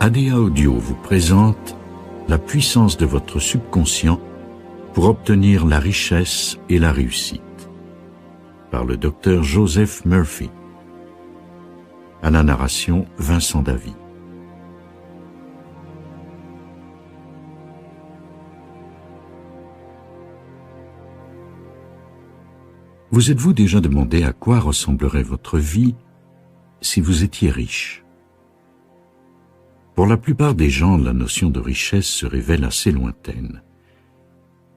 ADA Audio vous présente la puissance de votre subconscient pour obtenir la richesse et la réussite, par le docteur Joseph Murphy. À la narration, Vincent Davy. Vous êtes-vous déjà demandé à quoi ressemblerait votre vie si vous étiez riche? Pour la plupart des gens, la notion de richesse se révèle assez lointaine.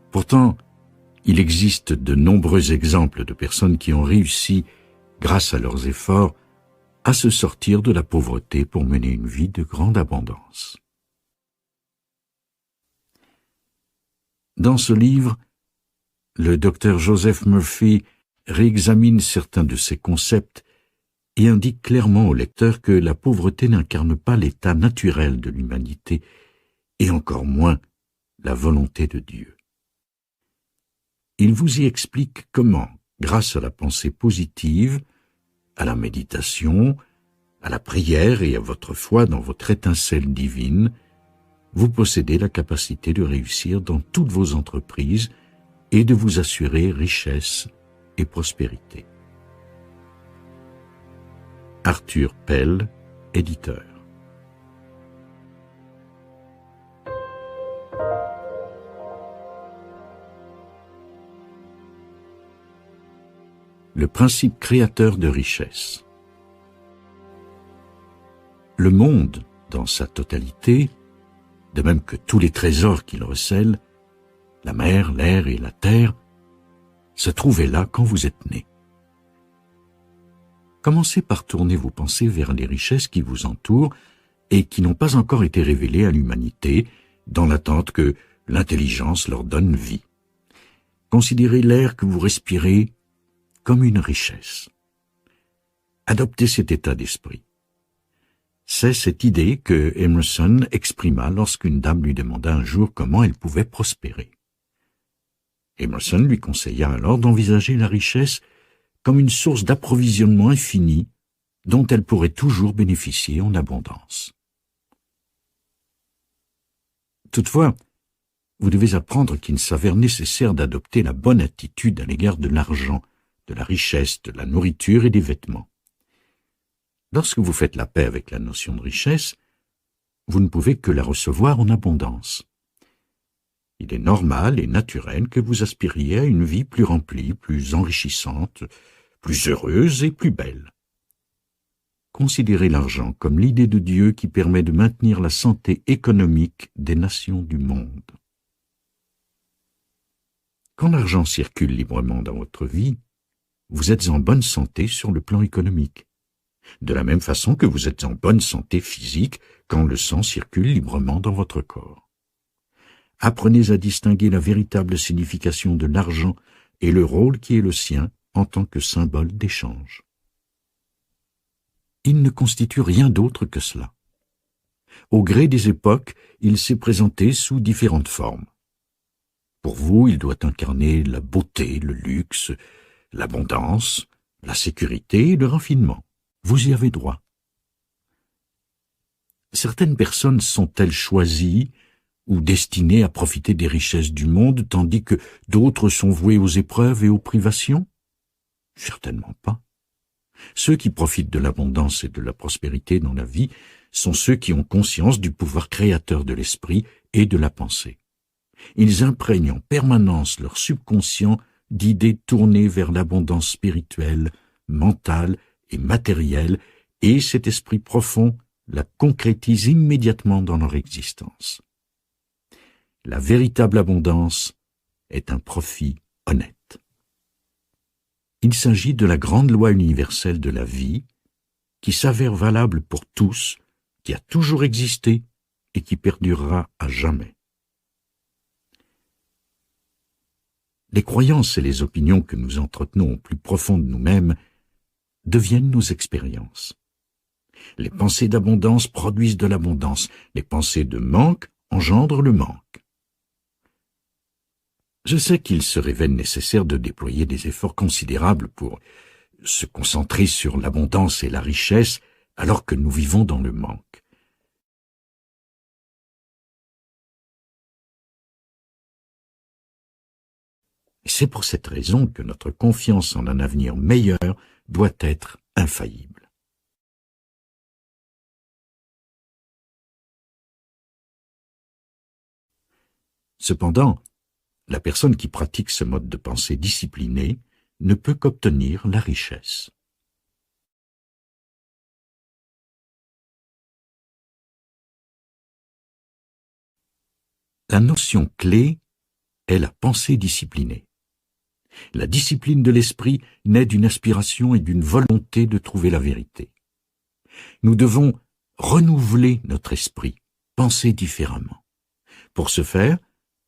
Pourtant, il existe de nombreux exemples de personnes qui ont réussi, grâce à leurs efforts, à se sortir de la pauvreté pour mener une vie de grande abondance. Dans ce livre, le docteur Joseph Murphy réexamine certains de ces concepts et indique clairement au lecteur que la pauvreté n'incarne pas l'état naturel de l'humanité et encore moins la volonté de Dieu. Il vous y explique comment, grâce à la pensée positive, à la méditation, à la prière et à votre foi dans votre étincelle divine, vous possédez la capacité de réussir dans toutes vos entreprises et de vous assurer richesse et prospérité. Arthur Pell, éditeur. Le principe créateur de richesse. Le monde, dans sa totalité, de même que tous les trésors qu'il recèle, la mer, l'air et la terre, se trouvaient là quand vous êtes né. Commencez par tourner vos pensées vers les richesses qui vous entourent et qui n'ont pas encore été révélées à l'humanité, dans l'attente que l'intelligence leur donne vie. Considérez l'air que vous respirez comme une richesse. Adoptez cet état d'esprit. C'est cette idée que Emerson exprima lorsqu'une dame lui demanda un jour comment elle pouvait prospérer. Emerson lui conseilla alors d'envisager la richesse comme une source d'approvisionnement infini dont elle pourrait toujours bénéficier en abondance. Toutefois, vous devez apprendre qu'il s'avère nécessaire d'adopter la bonne attitude à l'égard de l'argent, de la richesse, de la nourriture et des vêtements. Lorsque vous faites la paix avec la notion de richesse, vous ne pouvez que la recevoir en abondance. Il est normal et naturel que vous aspiriez à une vie plus remplie, plus enrichissante, plus heureuse et plus belle. Considérez l'argent comme l'idée de Dieu qui permet de maintenir la santé économique des nations du monde. Quand l'argent circule librement dans votre vie, vous êtes en bonne santé sur le plan économique, de la même façon que vous êtes en bonne santé physique quand le sang circule librement dans votre corps. Apprenez à distinguer la véritable signification de l'argent et le rôle qui est le sien en tant que symbole d'échange. Il ne constitue rien d'autre que cela. Au gré des époques, il s'est présenté sous différentes formes. Pour vous, il doit incarner la beauté, le luxe, l'abondance, la sécurité et le raffinement. Vous y avez droit. Certaines personnes sont-elles choisies ou destinées à profiter des richesses du monde, tandis que d'autres sont vouées aux épreuves et aux privations? Certainement pas. Ceux qui profitent de l'abondance et de la prospérité dans la vie sont ceux qui ont conscience du pouvoir créateur de l'esprit et de la pensée. Ils imprègnent en permanence leur subconscient d'idées tournées vers l'abondance spirituelle, mentale et matérielle, et cet esprit profond la concrétise immédiatement dans leur existence. La véritable abondance est un profit honnête. Il s'agit de la grande loi universelle de la vie qui s'avère valable pour tous, qui a toujours existé et qui perdurera à jamais. Les croyances et les opinions que nous entretenons au plus profond de nous-mêmes deviennent nos expériences. Les pensées d'abondance produisent de l'abondance, les pensées de manque engendrent le manque. Je sais qu'il se révèle nécessaire de déployer des efforts considérables pour se concentrer sur l'abondance et la richesse alors que nous vivons dans le manque. Et c'est pour cette raison que notre confiance en un avenir meilleur doit être infaillible. Cependant, la personne qui pratique ce mode de pensée discipliné ne peut qu'obtenir la richesse. La notion clé est la pensée disciplinée. La discipline de l'esprit naît d'une aspiration et d'une volonté de trouver la vérité. Nous devons renouveler notre esprit, penser différemment. Pour ce faire,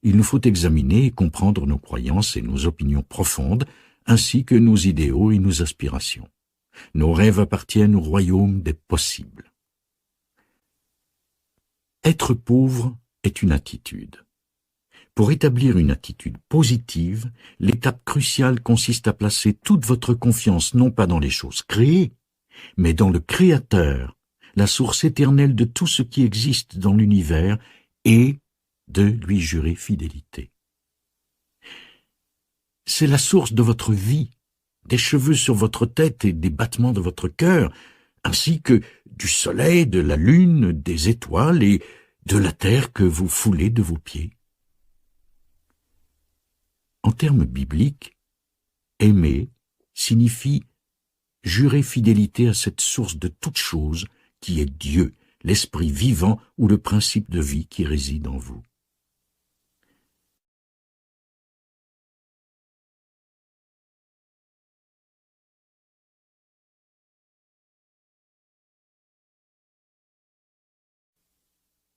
il nous faut examiner et comprendre nos croyances et nos opinions profondes, ainsi que nos idéaux et nos aspirations. Nos rêves appartiennent au royaume des possibles. Être pauvre est une attitude. Pour établir une attitude positive, l'étape cruciale consiste à placer toute votre confiance non pas dans les choses créées, mais dans le Créateur, la source éternelle de tout ce qui existe dans l'univers, et de lui jurer fidélité. C'est la source de votre vie, des cheveux sur votre tête et des battements de votre cœur, ainsi que du soleil, de la lune, des étoiles et de la terre que vous foulez de vos pieds. En termes bibliques, aimer signifie jurer fidélité à cette source de toute chose qui est Dieu, l'esprit vivant ou le principe de vie qui réside en vous.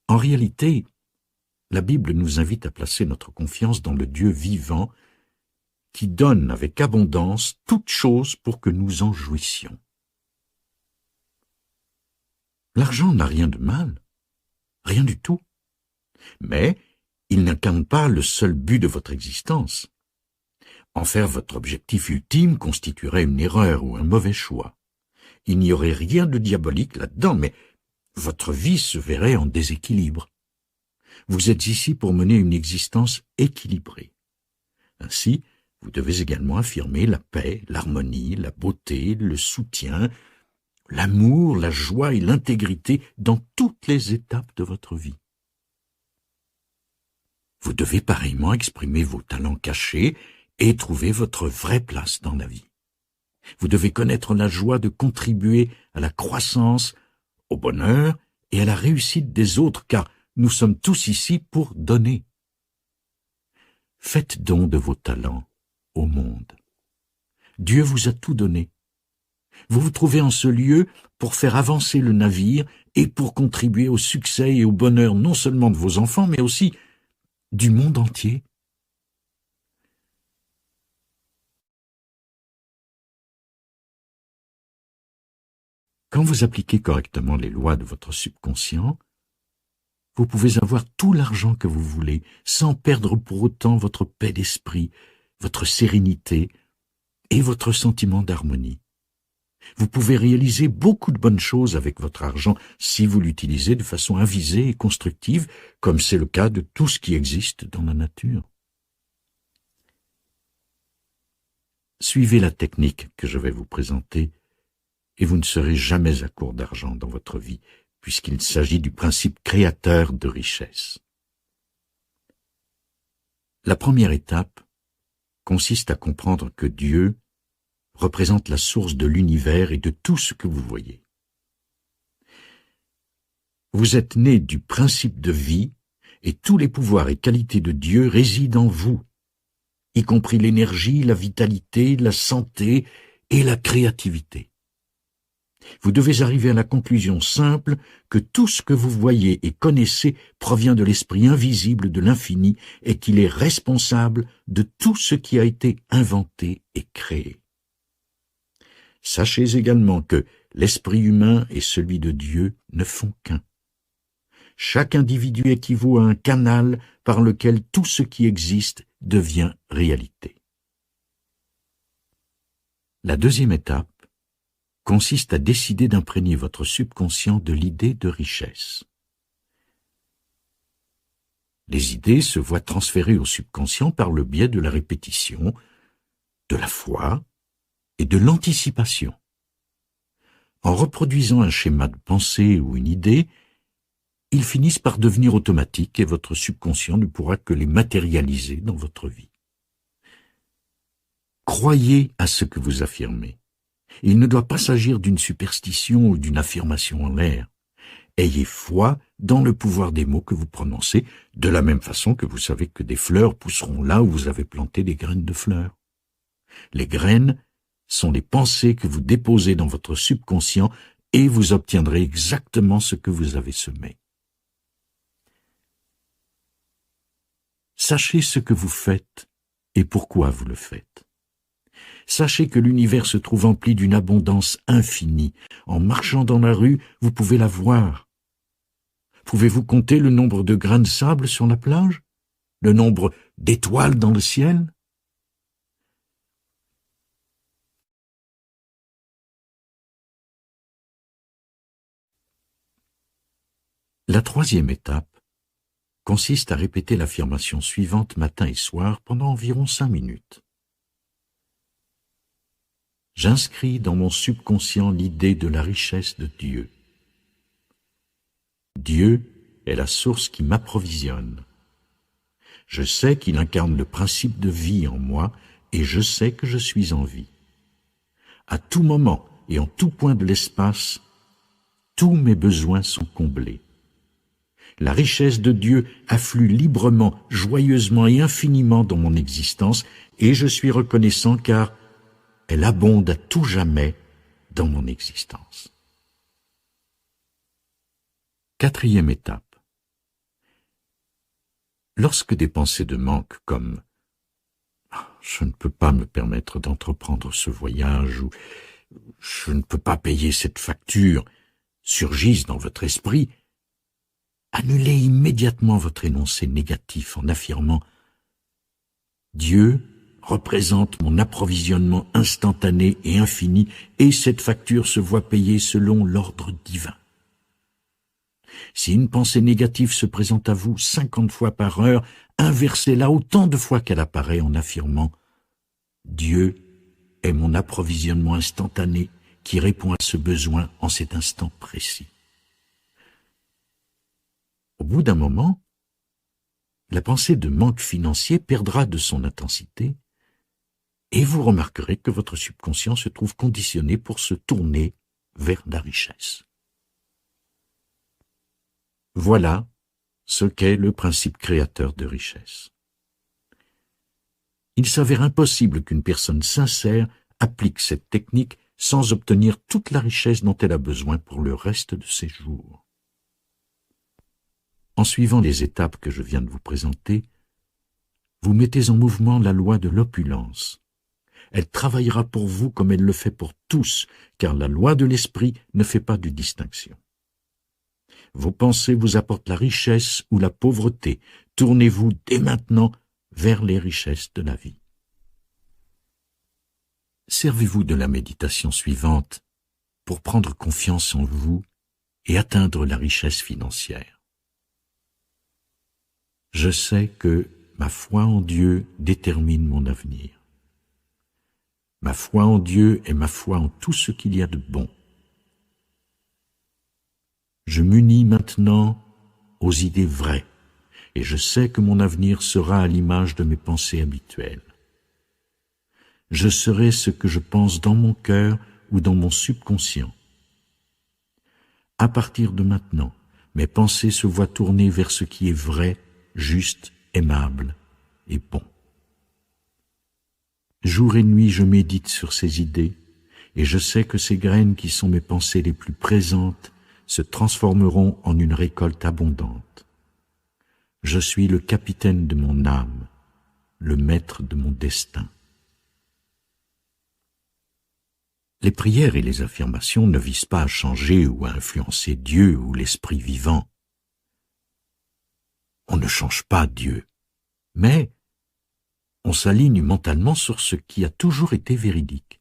En réalité, la Bible nous invite à placer notre confiance dans le Dieu vivant qui donne avec abondance toutes choses pour que nous en jouissions. L'argent n'a rien de mal, rien du tout, mais il n'incarne pas le seul but de votre existence. En faire votre objectif ultime constituerait une erreur ou un mauvais choix. Il n'y aurait rien de diabolique là-dedans, mais votre vie se verrait en déséquilibre. Vous êtes ici pour mener une existence équilibrée. Ainsi, vous devez également affirmer la paix, l'harmonie, la beauté, le soutien, l'amour, la joie et l'intégrité dans toutes les étapes de votre vie. Vous devez pareillement exprimer vos talents cachés et trouver votre vraie place dans la vie. Vous devez connaître la joie de contribuer à la croissance, au bonheur et à la réussite des autres, car nous sommes tous ici pour donner. Faites don de vos talents au monde. Dieu vous a tout donné. Vous vous trouvez en ce lieu pour faire avancer le navire et pour contribuer au succès et au bonheur non seulement de vos enfants, mais aussi du monde entier. Quand vous appliquez correctement les lois de votre subconscient, vous pouvez avoir tout l'argent que vous voulez, sans perdre pour autant votre paix d'esprit, votre sérénité et votre sentiment d'harmonie. Vous pouvez réaliser beaucoup de bonnes choses avec votre argent si vous l'utilisez de façon avisée et constructive, comme c'est le cas de tout ce qui existe dans la nature. Suivez la technique que je vais vous présenter et vous ne serez jamais à court d'argent dans votre vie, puisqu'il s'agit du principe créateur de richesse. La première étape consiste à comprendre que Dieu représente la source de l'univers et de tout ce que vous voyez. Vous êtes né du principe de vie et tous les pouvoirs et qualités de Dieu résident en vous, y compris l'énergie, la vitalité, la santé et la créativité. Vous devez arriver à la conclusion simple que tout ce que vous voyez et connaissez provient de l'esprit invisible de l'infini et qu'il est responsable de tout ce qui a été inventé et créé. Sachez également que l'esprit humain et celui de Dieu ne font qu'un. Chaque individu équivaut à un canal par lequel tout ce qui existe devient réalité. La deuxième étape consiste à décider d'imprégner votre subconscient de l'idée de richesse. Les idées se voient transférées au subconscient par le biais de la répétition, de la foi et de l'anticipation. En reproduisant un schéma de pensée ou une idée, ils finissent par devenir automatiques et votre subconscient ne pourra que les matérialiser dans votre vie. Croyez à ce que vous affirmez. Il ne doit pas s'agir d'une superstition ou d'une affirmation en l'air. Ayez foi dans le pouvoir des mots que vous prononcez, de la même façon que vous savez que des fleurs pousseront là où vous avez planté des graines de fleurs. Les graines sont les pensées que vous déposez dans votre subconscient et vous obtiendrez exactement ce que vous avez semé. Sachez ce que vous faites et pourquoi vous le faites. Sachez que l'univers se trouve empli d'une abondance infinie. En marchant dans la rue, vous pouvez la voir. Pouvez-vous compter le nombre de grains de sable sur la plage? Le nombre d'étoiles dans le ciel? La troisième étape consiste à répéter l'affirmation suivante matin et soir pendant environ 5 minutes. J'inscris dans mon subconscient l'idée de la richesse de Dieu. Dieu est la source qui m'approvisionne. Je sais qu'il incarne le principe de vie en moi et je sais que je suis en vie. À tout moment et en tout point de l'espace, tous mes besoins sont comblés. La richesse de Dieu afflue librement, joyeusement et infiniment dans mon existence et je suis reconnaissant car elle abonde à tout jamais dans mon existence. Quatrième étape. Lorsque des pensées de manque comme « je ne peux pas me permettre d'entreprendre ce voyage » ou « je ne peux pas payer cette facture » surgissent dans votre esprit, annulez immédiatement votre énoncé négatif en affirmant « Dieu représente mon approvisionnement instantané et infini et cette facture se voit payée selon l'ordre divin. » Si une pensée négative se présente à vous 50 fois par heure, inversez-la autant de fois qu'elle apparaît en affirmant « Dieu est mon approvisionnement instantané qui répond à ce besoin en cet instant précis. » Au bout d'un moment, la pensée de manque financier perdra de son intensité et vous remarquerez que votre subconscient se trouve conditionné pour se tourner vers la richesse. Voilà ce qu'est le principe créateur de richesse. Il s'avère impossible qu'une personne sincère applique cette technique sans obtenir toute la richesse dont elle a besoin pour le reste de ses jours. En suivant les étapes que je viens de vous présenter, vous mettez en mouvement la loi de l'opulence. Elle travaillera pour vous comme elle le fait pour tous, car la loi de l'esprit ne fait pas de distinction. Vos pensées vous apportent la richesse ou la pauvreté. Tournez-vous dès maintenant vers les richesses de la vie. Servez-vous de la méditation suivante pour prendre confiance en vous et atteindre la richesse financière. Je sais que ma foi en Dieu détermine mon avenir. Ma foi en Dieu est ma foi en tout ce qu'il y a de bon. Je m'unis maintenant aux idées vraies et je sais que mon avenir sera à l'image de mes pensées habituelles. Je serai ce que je pense dans mon cœur ou dans mon subconscient. À partir de maintenant, mes pensées se voient tourner vers ce qui est vrai, juste, aimable et bon. Jour et nuit, je médite sur ces idées et je sais que ces graines qui sont mes pensées les plus présentes se transformeront en une récolte abondante. Je suis le capitaine de mon âme, le maître de mon destin. Les prières et les affirmations ne visent pas à changer ou à influencer Dieu ou l'esprit vivant. On ne change pas Dieu, mais on s'aligne mentalement sur ce qui a toujours été véridique.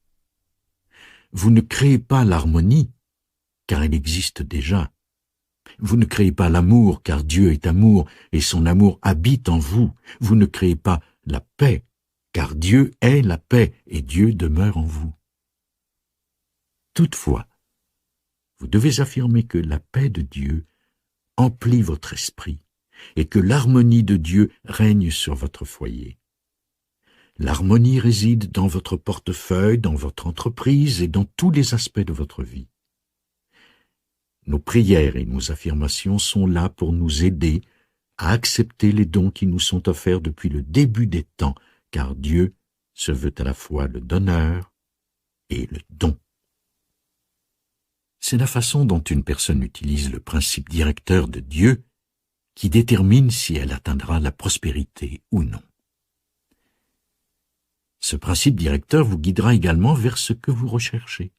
Vous ne créez pas l'harmonie, car elle existe déjà. Vous ne créez pas l'amour, car Dieu est amour, et son amour habite en vous. Vous ne créez pas la paix, car Dieu est la paix, et Dieu demeure en vous. Toutefois, vous devez affirmer que la paix de Dieu emplit votre esprit, et que l'harmonie de Dieu règne sur votre foyer. L'harmonie réside dans votre portefeuille, dans votre entreprise et dans tous les aspects de votre vie. Nos prières et nos affirmations sont là pour nous aider à accepter les dons qui nous sont offerts depuis le début des temps, car Dieu se veut à la fois le donneur et le don. C'est la façon dont une personne utilise le principe directeur de Dieu qui détermine si elle atteindra la prospérité ou non. Ce principe directeur vous guidera également vers ce que vous recherchez.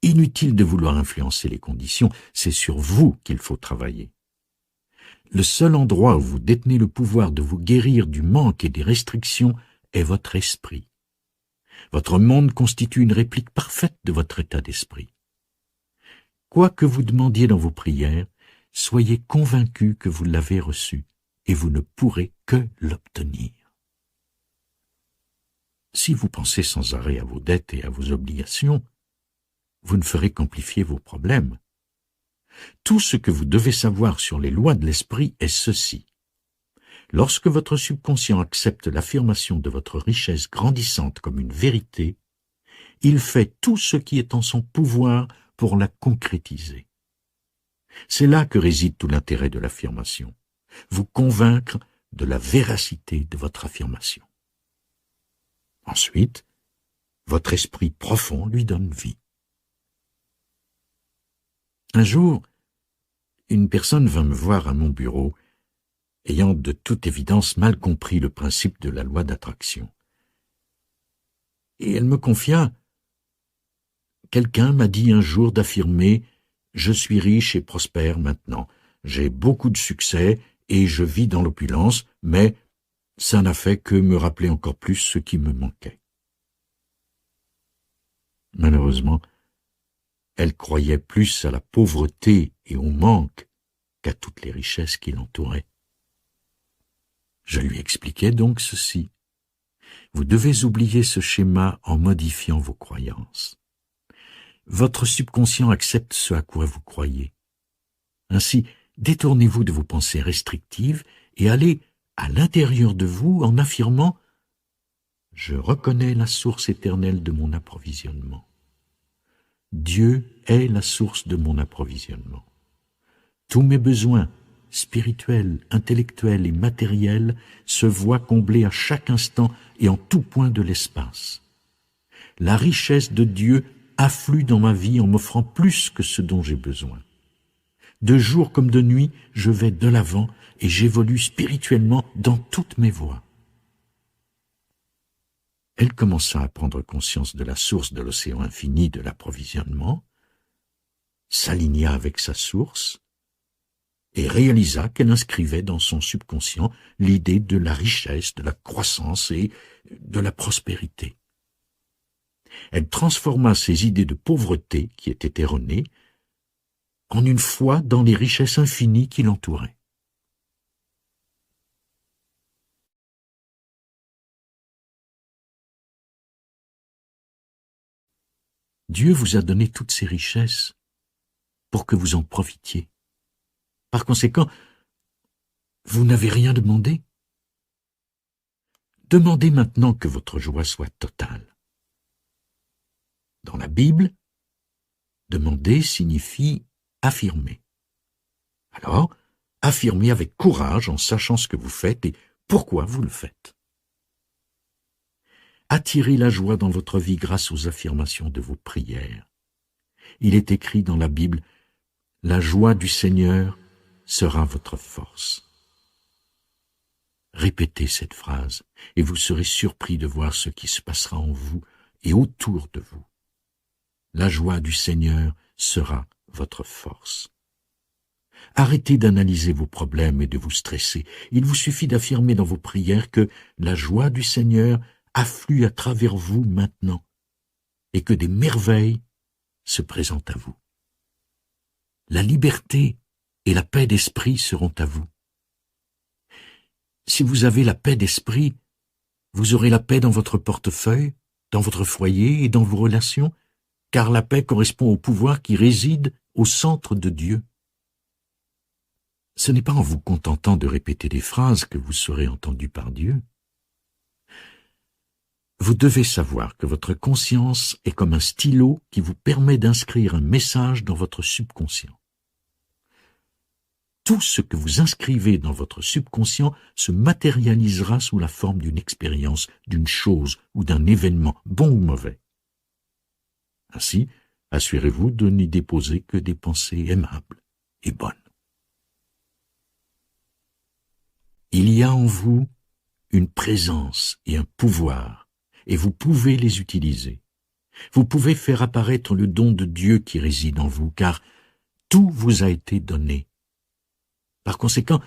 Inutile de vouloir influencer les conditions, c'est sur vous qu'il faut travailler. Le seul endroit où vous détenez le pouvoir de vous guérir du manque et des restrictions est votre esprit. Votre monde constitue une réplique parfaite de votre état d'esprit. Quoi que vous demandiez dans vos prières, soyez convaincu que vous l'avez reçu et vous ne pourrez que l'obtenir. Si vous pensez sans arrêt à vos dettes et à vos obligations, vous ne ferez qu'amplifier vos problèmes. Tout ce que vous devez savoir sur les lois de l'esprit est ceci. Lorsque votre subconscient accepte l'affirmation de votre richesse grandissante comme une vérité, il fait tout ce qui est en son pouvoir pour la concrétiser. C'est là que réside tout l'intérêt de l'affirmation, vous convaincre de la véracité de votre affirmation. Ensuite, votre esprit profond lui donne vie. Un jour, une personne vint me voir à mon bureau, ayant de toute évidence mal compris le principe de la loi d'attraction. Et elle me confia « Quelqu'un m'a dit un jour d'affirmer « Je suis riche et prospère maintenant, j'ai beaucoup de succès et je vis dans l'opulence, mais ça n'a fait que me rappeler encore plus ce qui me manquait. » Malheureusement, elle croyait plus à la pauvreté et au manque qu'à toutes les richesses qui l'entouraient. Je lui expliquai donc ceci. Vous devez oublier ce schéma en modifiant vos croyances. Votre subconscient accepte ce à quoi vous croyez. Ainsi, détournez-vous de vos pensées restrictives et allez à l'intérieur de vous en affirmant « Je reconnais la source éternelle de mon approvisionnement. Dieu est la source de mon approvisionnement. Tous mes besoins, spirituels, intellectuels et matériels, se voient comblés à chaque instant et en tout point de l'espace. La richesse de Dieu afflue dans ma vie en m'offrant plus que ce dont j'ai besoin. De jour comme de nuit, je vais de l'avant et j'évolue spirituellement dans toutes mes voies. » Elle commença à prendre conscience de la source de l'océan infini de l'approvisionnement, s'aligna avec sa source et réalisa qu'elle inscrivait dans son subconscient l'idée de la richesse, de la croissance et de la prospérité. Elle transforma ses idées de pauvreté, qui étaient erronées, en une foi dans les richesses infinies qui l'entouraient. Dieu vous a donné toutes ces richesses pour que vous en profitiez. Par conséquent, vous n'avez rien demandé. Demandez maintenant que votre joie soit totale. Dans la Bible, demander signifie affirmer. Alors, affirmez avec courage en sachant ce que vous faites et pourquoi vous le faites. Attirez la joie dans votre vie grâce aux affirmations de vos prières. Il est écrit dans la Bible, « La joie du Seigneur sera votre force. » Répétez cette phrase et vous serez surpris de voir ce qui se passera en vous et autour de vous. La joie du Seigneur sera votre force. Arrêtez d'analyser vos problèmes et de vous stresser. Il vous suffit d'affirmer dans vos prières que la joie du Seigneur afflue à travers vous maintenant et que des merveilles se présentent à vous. La liberté et la paix d'esprit seront à vous. Si vous avez la paix d'esprit, vous aurez la paix dans votre portefeuille, dans votre foyer et dans vos relations, car la paix correspond au pouvoir qui réside au centre de Dieu. Ce n'est pas en vous contentant de répéter des phrases que vous serez entendu par Dieu. Vous devez savoir que votre conscience est comme un stylo qui vous permet d'inscrire un message dans votre subconscient. Tout ce que vous inscrivez dans votre subconscient se matérialisera sous la forme d'une expérience, d'une chose ou d'un événement, bon ou mauvais. Ainsi, assurez-vous de n'y déposer que des pensées aimables et bonnes. Il y a en vous une présence et un pouvoir, et vous pouvez les utiliser. Vous pouvez faire apparaître le don de Dieu qui réside en vous, car tout vous a été donné. Par conséquent,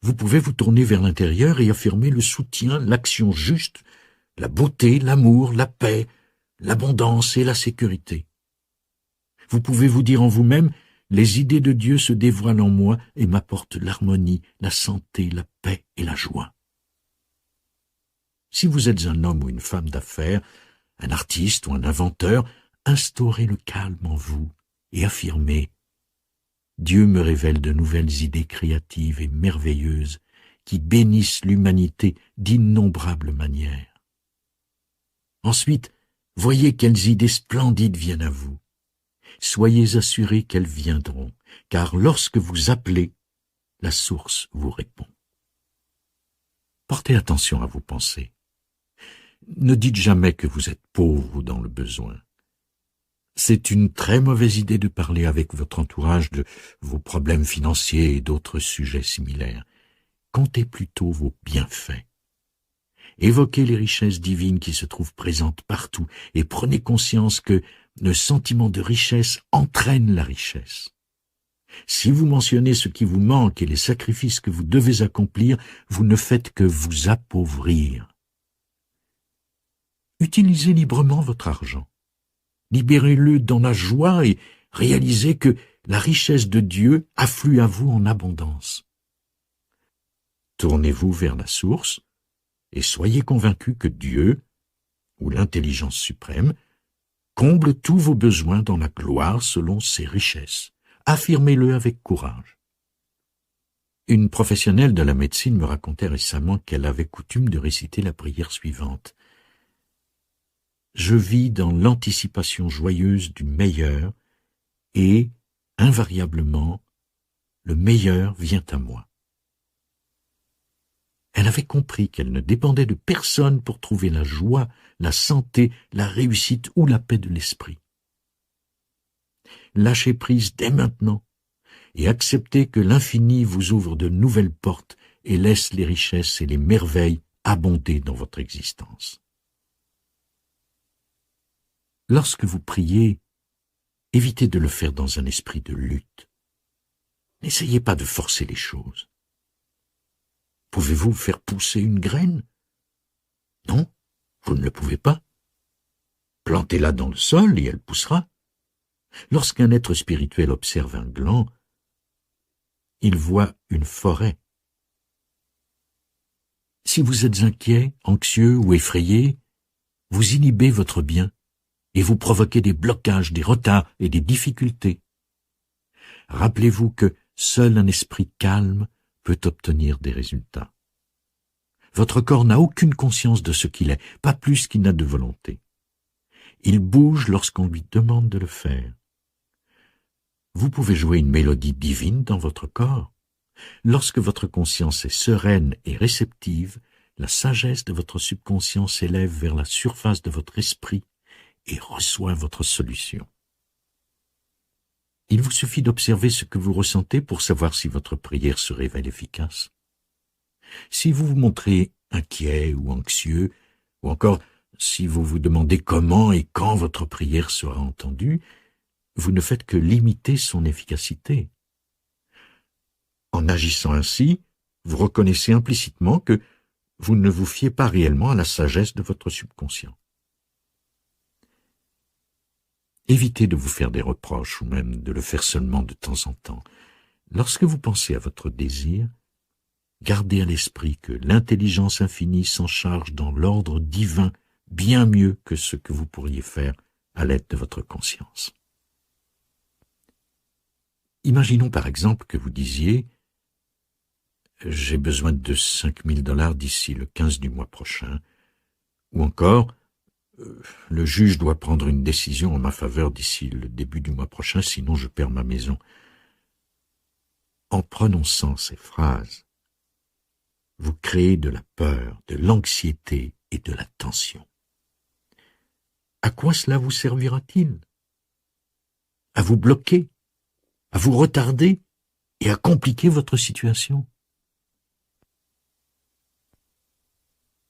vous pouvez vous tourner vers l'intérieur et affirmer le soutien, l'action juste, la beauté, l'amour, la paix, l'abondance et la sécurité. Vous pouvez vous dire en vous-même, les idées de Dieu se dévoilent en moi et m'apportent l'harmonie, la santé, la paix et la joie. Si vous êtes un homme ou une femme d'affaires, un artiste ou un inventeur, instaurez le calme en vous et affirmez « Dieu me révèle de nouvelles idées créatives et merveilleuses qui bénissent l'humanité d'innombrables manières. » Ensuite, voyez quelles idées splendides viennent à vous. Soyez assurés qu'elles viendront, car lorsque vous appelez, la source vous répond. Portez attention à vos pensées. Ne dites jamais que vous êtes pauvre ou dans le besoin. C'est une très mauvaise idée de parler avec votre entourage de vos problèmes financiers et d'autres sujets similaires. Comptez plutôt vos bienfaits. Évoquez les richesses divines qui se trouvent présentes partout et prenez conscience que le sentiment de richesse entraîne la richesse. Si vous mentionnez ce qui vous manque et les sacrifices que vous devez accomplir, vous ne faites que vous appauvrir. Utilisez librement votre argent. Libérez-le dans la joie et réalisez que la richesse de Dieu afflue à vous en abondance. Tournez-vous vers la source et soyez convaincus que Dieu, ou l'intelligence suprême, comble tous vos besoins dans la gloire selon ses richesses. Affirmez-le avec courage. Une professionnelle de la médecine me racontait récemment qu'elle avait coutume de réciter la prière suivante. Je vis dans l'anticipation joyeuse du meilleur et, invariablement, le meilleur vient à moi. Elle avait compris qu'elle ne dépendait de personne pour trouver la joie, la santé, la réussite ou la paix de l'esprit. Lâchez prise dès maintenant et acceptez que l'infini vous ouvre de nouvelles portes et laisse les richesses et les merveilles abonder dans votre existence. Lorsque vous priez, évitez de le faire dans un esprit de lutte. N'essayez pas de forcer les choses. Pouvez-vous faire pousser une graine? Non, vous ne le pouvez pas. Plantez-la dans le sol et elle poussera. Lorsqu'un être spirituel observe un gland, il voit une forêt. Si vous êtes inquiet, anxieux ou effrayé, vous inhibez votre bien et vous provoquez des blocages, des retards et des difficultés. Rappelez-vous que seul un esprit calme peut obtenir des résultats. Votre corps n'a aucune conscience de ce qu'il est, pas plus qu'il n'a de volonté. Il bouge lorsqu'on lui demande de le faire. Vous pouvez jouer une mélodie divine dans votre corps. Lorsque votre conscience est sereine et réceptive, la sagesse de votre subconscient s'élève vers la surface de votre esprit et reçoit votre solution. Il vous suffit d'observer ce que vous ressentez pour savoir si votre prière se révèle efficace. Si vous vous montrez inquiet ou anxieux, ou encore si vous vous demandez comment et quand votre prière sera entendue, vous ne faites que limiter son efficacité. En agissant ainsi, vous reconnaissez implicitement que vous ne vous fiez pas réellement à la sagesse de votre subconscient. Évitez de vous faire des reproches ou même de le faire seulement de temps en temps. Lorsque vous pensez à votre désir, gardez à l'esprit que l'intelligence infinie s'en charge dans l'ordre divin bien mieux que ce que vous pourriez faire à l'aide de votre conscience. Imaginons par exemple que vous disiez « J'ai besoin de 5 000 $ d'ici le 15 du mois prochain » ou encore « Le juge doit prendre une décision en ma faveur d'ici le début du mois prochain, sinon je perds ma maison. » En prononçant ces phrases, vous créez de la peur, de l'anxiété et de la tension. À quoi cela vous servira-t-il? À vous bloquer, à vous retarder et à compliquer votre situation.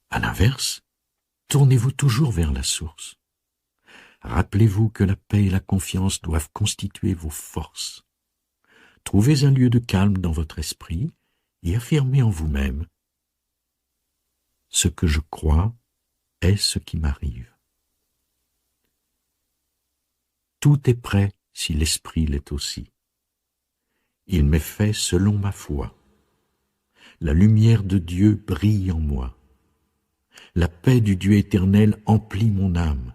À l'inverse, tournez-vous toujours vers la source. Rappelez-vous que la paix et la confiance doivent constituer vos forces. Trouvez un lieu de calme dans votre esprit et affirmez en vous-même « Ce que je crois est ce qui m'arrive. » Tout est prêt si l'esprit l'est aussi. Il m'est fait selon ma foi. La lumière de Dieu brille en moi. La paix du Dieu éternel emplit mon âme.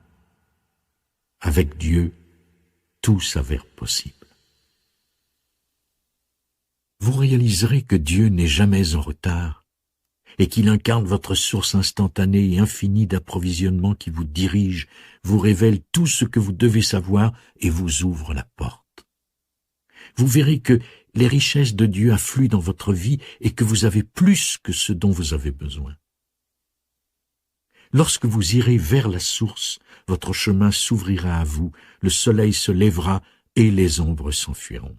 Avec Dieu, tout s'avère possible. Vous réaliserez que Dieu n'est jamais en retard et qu'il incarne votre source instantanée et infinie d'approvisionnement qui vous dirige, vous révèle tout ce que vous devez savoir et vous ouvre la porte. Vous verrez que les richesses de Dieu affluent dans votre vie et que vous avez plus que ce dont vous avez besoin. Lorsque vous irez vers la source, votre chemin s'ouvrira à vous, le soleil se lèvera et les ombres s'enfuiront.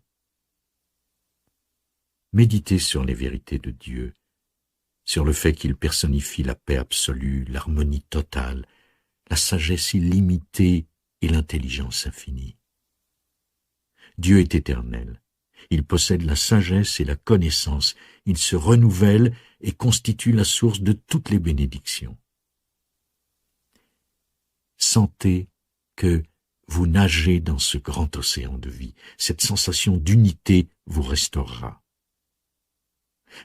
Méditez sur les vérités de Dieu, sur le fait qu'il personnifie la paix absolue, l'harmonie totale, la sagesse illimitée et l'intelligence infinie. Dieu est éternel. Il possède la sagesse et la connaissance. Il se renouvelle et constitue la source de toutes les bénédictions. Sentez que vous nagez dans ce grand océan de vie. Cette sensation d'unité vous restaurera.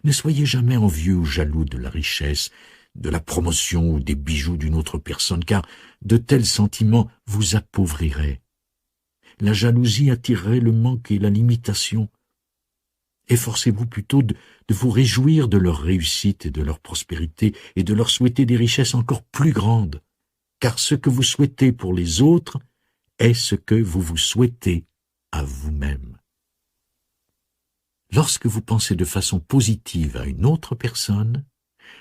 Ne soyez jamais envieux ou jaloux de la richesse, de la promotion ou des bijoux d'une autre personne, car de tels sentiments vous appauvriraient. La jalousie attirerait le manque et la limitation. Efforcez-vous plutôt de vous réjouir de leur réussite et de leur prospérité et de leur souhaiter des richesses encore plus grandes, car ce que vous souhaitez pour les autres est ce que vous vous souhaitez à vous-même. Lorsque vous pensez de façon positive à une autre personne,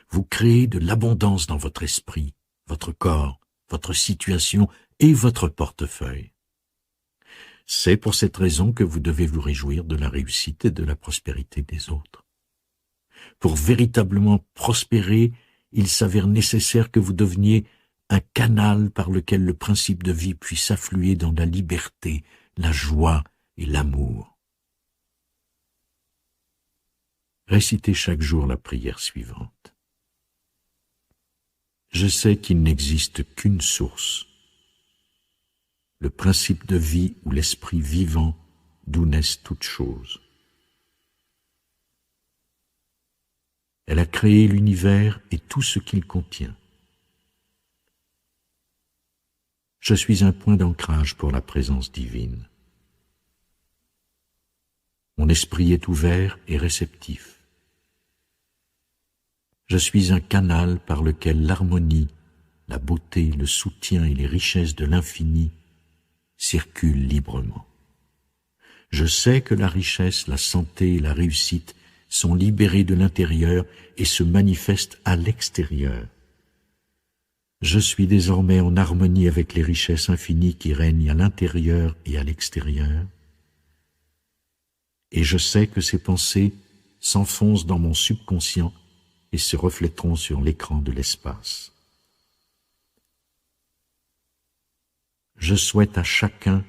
vous créez de l'abondance dans votre esprit, votre corps, votre situation et votre portefeuille. C'est pour cette raison que vous devez vous réjouir de la réussite et de la prospérité des autres. Pour véritablement prospérer, il s'avère nécessaire que vous deveniez un canal par lequel le principe de vie puisse affluer dans la liberté, la joie et l'amour. Récitez chaque jour la prière suivante. Je sais qu'il n'existe qu'une source, le principe de vie ou l'esprit vivant d'où naissent toutes choses. Elle a créé l'univers et tout ce qu'il contient. Je suis un point d'ancrage pour la présence divine. Mon esprit est ouvert et réceptif. Je suis un canal par lequel l'harmonie, la beauté, le soutien et les richesses de l'infini circulent librement. Je sais que la richesse, la santé et la réussite sont libérées de l'intérieur et se manifestent à l'extérieur. Je suis désormais en harmonie avec les richesses infinies qui règnent à l'intérieur et à l'extérieur. Et je sais que ces pensées s'enfoncent dans mon subconscient et se reflèteront sur l'écran de l'espace. Je souhaite à chacun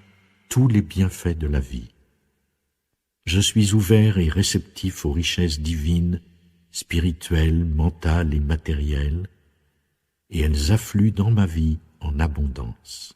tous les bienfaits de la vie. Je suis ouvert et réceptif aux richesses divines, spirituelles, mentales et matérielles, et elles affluent dans ma vie en abondance.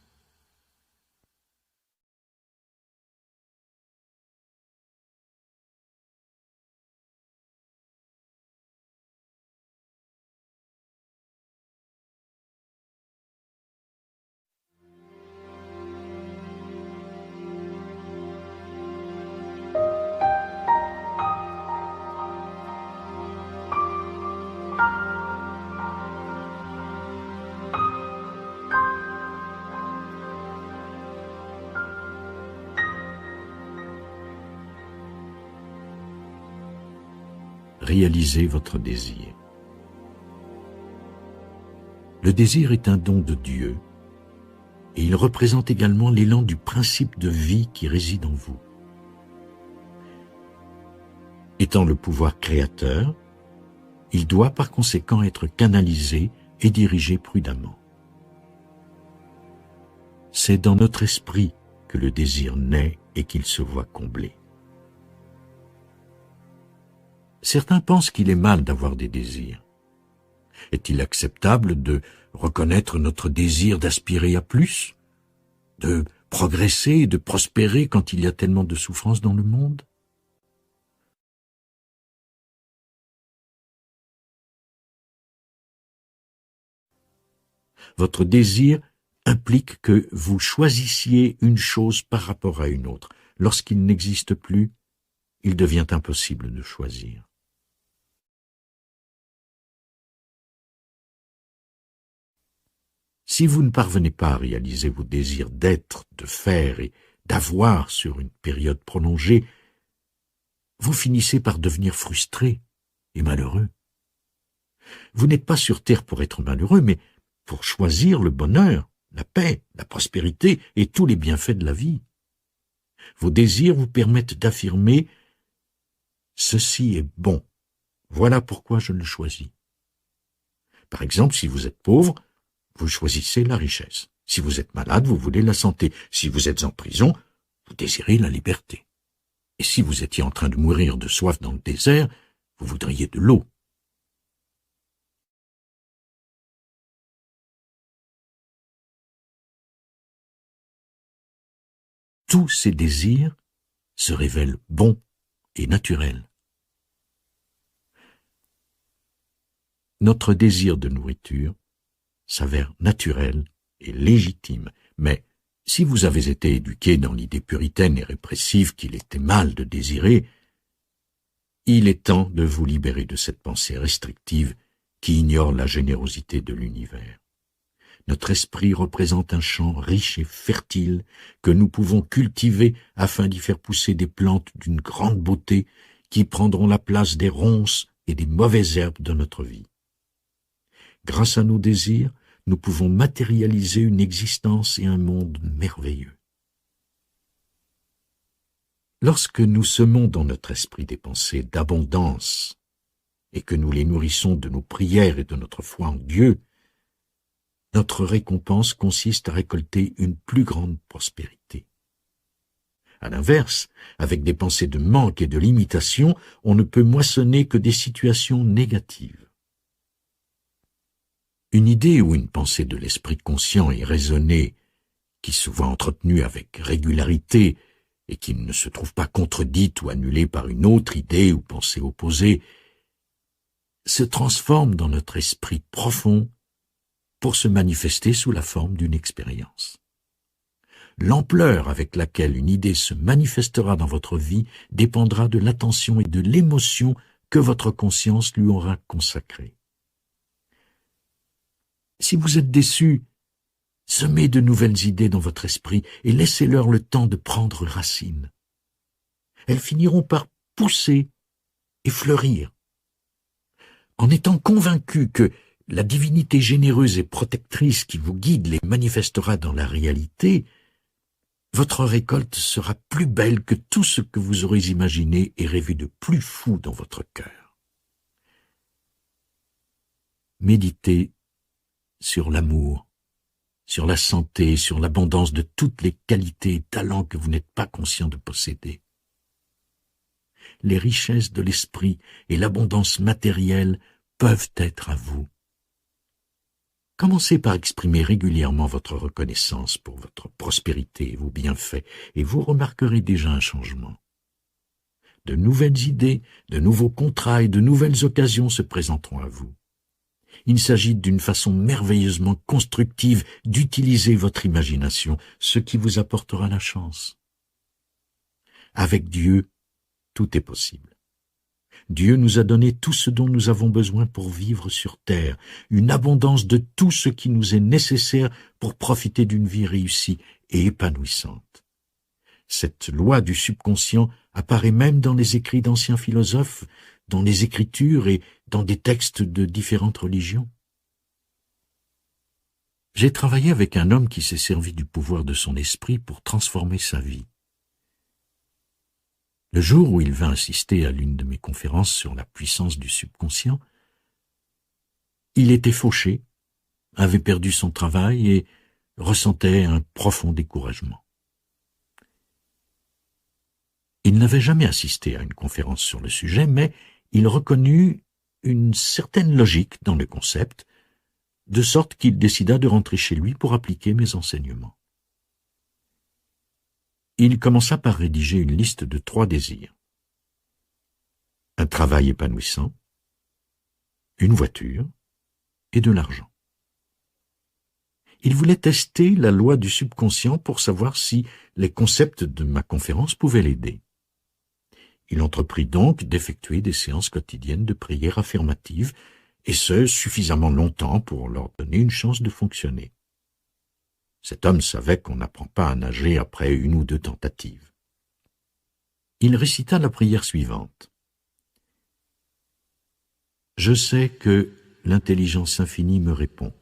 Réalisez votre désir. Le désir est un don de Dieu et il représente également l'élan du principe de vie qui réside en vous. Étant le pouvoir créateur, il doit par conséquent être canalisé et dirigé prudemment. C'est dans notre esprit que le désir naît et qu'il se voit comblé. Certains pensent qu'il est mal d'avoir des désirs. Est-il acceptable de reconnaître notre désir d'aspirer à plus, de progresser et de prospérer quand il y a tellement de souffrances dans le monde? Votre désir implique que vous choisissiez une chose par rapport à une autre. Lorsqu'il n'existe plus, il devient impossible de choisir. Si vous ne parvenez pas à réaliser vos désirs d'être, de faire et d'avoir sur une période prolongée, vous finissez par devenir frustré et malheureux. Vous n'êtes pas sur terre pour être malheureux, mais pour choisir le bonheur, la paix, la prospérité et tous les bienfaits de la vie. Vos désirs vous permettent d'affirmer « ceci est bon, voilà pourquoi je le choisis ». Par exemple, si vous êtes pauvre, vous choisissez la richesse. Si vous êtes malade, vous voulez la santé. Si vous êtes en prison, vous désirez la liberté. Et si vous étiez en train de mourir de soif dans le désert, vous voudriez de l'eau. Tous ces désirs se révèlent bons et naturels. Notre désir de nourriture s'avère naturel et légitime, mais si vous avez été éduqué dans l'idée puritaine et répressive qu'il était mal de désirer, il est temps de vous libérer de cette pensée restrictive qui ignore la générosité de l'univers. Notre esprit représente un champ riche et fertile que nous pouvons cultiver afin d'y faire pousser des plantes d'une grande beauté qui prendront la place des ronces et des mauvaises herbes de notre vie. Grâce à nos désirs, nous pouvons matérialiser une existence et un monde merveilleux. Lorsque nous semons dans notre esprit des pensées d'abondance et que nous les nourrissons de nos prières et de notre foi en Dieu, notre récompense consiste à récolter une plus grande prospérité. À l'inverse, avec des pensées de manque et de limitation, on ne peut moissonner que des situations négatives. Une idée ou une pensée de l'esprit conscient et raisonné, qui se voit entretenue avec régularité et qui ne se trouve pas contredite ou annulée par une autre idée ou pensée opposée, se transforme dans notre esprit profond pour se manifester sous la forme d'une expérience. L'ampleur avec laquelle une idée se manifestera dans votre vie dépendra de l'attention et de l'émotion que votre conscience lui aura consacrée. Si vous êtes déçu, semez de nouvelles idées dans votre esprit et laissez-leur le temps de prendre racine. Elles finiront par pousser et fleurir. En étant convaincu que la divinité généreuse et protectrice qui vous guide les manifestera dans la réalité, votre récolte sera plus belle que tout ce que vous aurez imaginé et rêvé de plus fou dans votre cœur. Méditez sur l'amour, sur la santé, sur l'abondance de toutes les qualités et talents que vous n'êtes pas conscient de posséder. Les richesses de l'esprit et l'abondance matérielle peuvent être à vous. Commencez par exprimer régulièrement votre reconnaissance pour votre prospérité et vos bienfaits, et vous remarquerez déjà un changement. De nouvelles idées, de nouveaux contrats et de nouvelles occasions se présenteront à vous. Il s'agit d'une façon merveilleusement constructive d'utiliser votre imagination, ce qui vous apportera la chance. Avec Dieu, tout est possible. Dieu nous a donné tout ce dont nous avons besoin pour vivre sur terre, une abondance de tout ce qui nous est nécessaire pour profiter d'une vie réussie et épanouissante. Cette loi du subconscient apparaît même dans les écrits d'anciens philosophes, dans les Écritures et dans des textes de différentes religions. J'ai travaillé avec un homme qui s'est servi du pouvoir de son esprit pour transformer sa vie. Le jour où il vint assister à l'une de mes conférences sur la puissance du subconscient, il était fauché, avait perdu son travail et ressentait un profond découragement. Il n'avait jamais assisté à une conférence sur le sujet, mais il reconnut une certaine logique dans le concept, de sorte qu'il décida de rentrer chez lui pour appliquer mes enseignements. Il commença par rédiger une liste de 3 désirs. Un travail épanouissant, une voiture et de l'argent. Il voulait tester la loi du subconscient pour savoir si les concepts de ma conférence pouvaient l'aider. Il entreprit donc d'effectuer des séances quotidiennes de prière affirmative, et ce, suffisamment longtemps pour leur donner une chance de fonctionner. Cet homme savait qu'on n'apprend pas à nager après 1 ou 2 tentatives. Il récita la prière suivante. « Je sais que l'intelligence infinie me répond.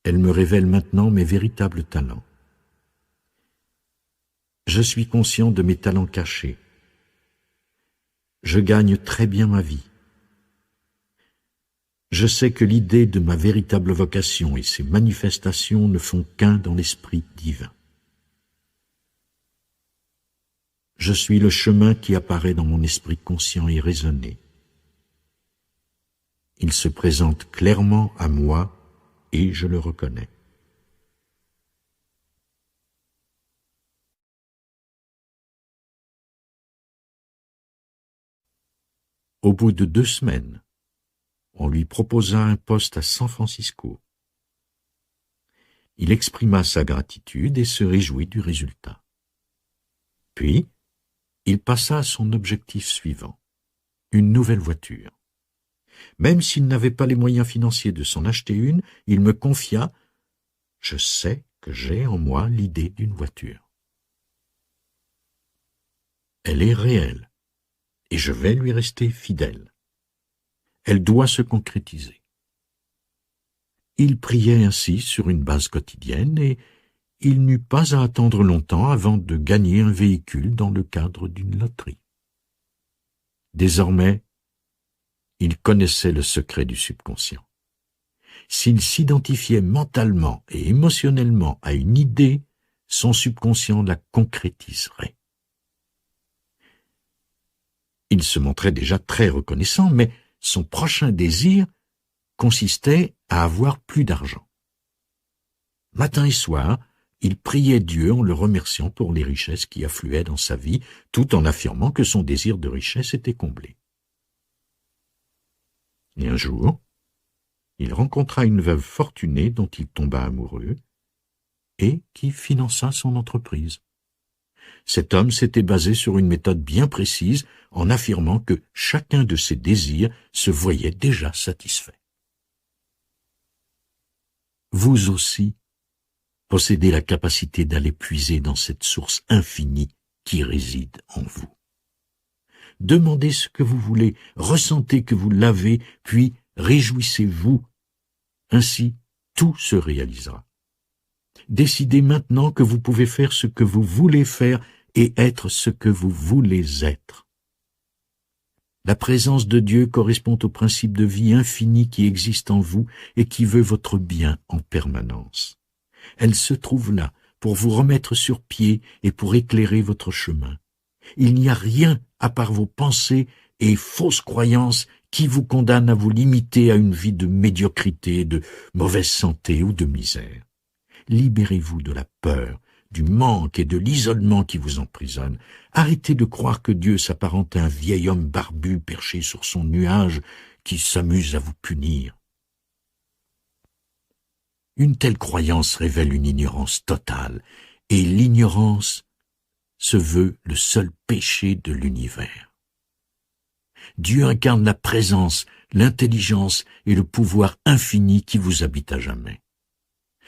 Elle me révèle maintenant mes véritables talents. Je suis conscient de mes talents cachés. Je gagne très bien ma vie. Je sais que l'idée de ma véritable vocation et ses manifestations ne font qu'un dans l'esprit divin. Je suis le chemin qui apparaît dans mon esprit conscient et raisonné. Il se présente clairement à moi et je le reconnais. Au bout de 2 semaines, on lui proposa un poste à San Francisco. Il exprima sa gratitude et se réjouit du résultat. Puis, il passa à son objectif suivant, une nouvelle voiture. Même s'il n'avait pas les moyens financiers de s'en acheter une, il me confia « Je sais que j'ai en moi l'idée d'une voiture. Elle est réelle, et je vais lui rester fidèle. Elle doit se concrétiser. » Il priait ainsi sur une base quotidienne et il n'eut pas à attendre longtemps avant de gagner un véhicule dans le cadre d'une loterie. Désormais, il connaissait le secret du subconscient. S'il s'identifiait mentalement et émotionnellement à une idée, son subconscient la concrétiserait. Il se montrait déjà très reconnaissant, mais son prochain désir consistait à avoir plus d'argent. Matin et soir, il priait Dieu en le remerciant pour les richesses qui affluaient dans sa vie, tout en affirmant que son désir de richesse était comblé. Et un jour, il rencontra une veuve fortunée dont il tomba amoureux et qui finança son entreprise. Cet homme s'était basé sur une méthode bien précise en affirmant que chacun de ses désirs se voyait déjà satisfait. Vous aussi, possédez la capacité d'aller puiser dans cette source infinie qui réside en vous. Demandez ce que vous voulez, ressentez que vous l'avez, puis réjouissez-vous. Ainsi, tout se réalisera. Décidez maintenant que vous pouvez faire ce que vous voulez faire et être ce que vous voulez être. La présence de Dieu correspond au principe de vie infini qui existe en vous et qui veut votre bien en permanence. Elle se trouve là pour vous remettre sur pied et pour éclairer votre chemin. Il n'y a rien à part vos pensées et fausses croyances qui vous condamnent à vous limiter à une vie de médiocrité, de mauvaise santé ou de misère. Libérez-vous de la peur, du manque et de l'isolement qui vous emprisonnent. Arrêtez de croire que Dieu s'apparente à un vieil homme barbu perché sur son nuage qui s'amuse à vous punir. Une telle croyance révèle une ignorance totale, et l'ignorance se veut le seul péché de l'univers. Dieu incarne la présence, l'intelligence et le pouvoir infini qui vous habite à jamais.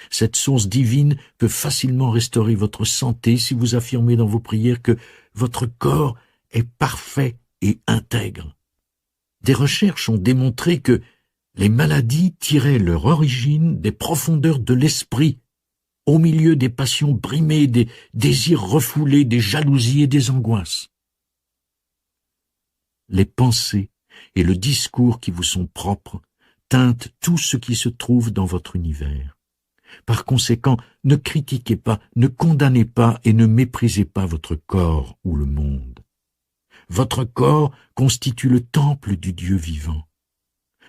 Cette source divine peut facilement restaurer votre santé si vous affirmez dans vos prières que votre corps est parfait et intègre. Des recherches ont démontré que les maladies tiraient leur origine des profondeurs de l'esprit, au milieu des passions brimées, des désirs refoulés, des jalousies et des angoisses. Les pensées et le discours qui vous sont propres teintent tout ce qui se trouve dans votre univers. Par conséquent, ne critiquez pas, ne condamnez pas et ne méprisez pas votre corps ou le monde. Votre corps constitue le temple du Dieu vivant.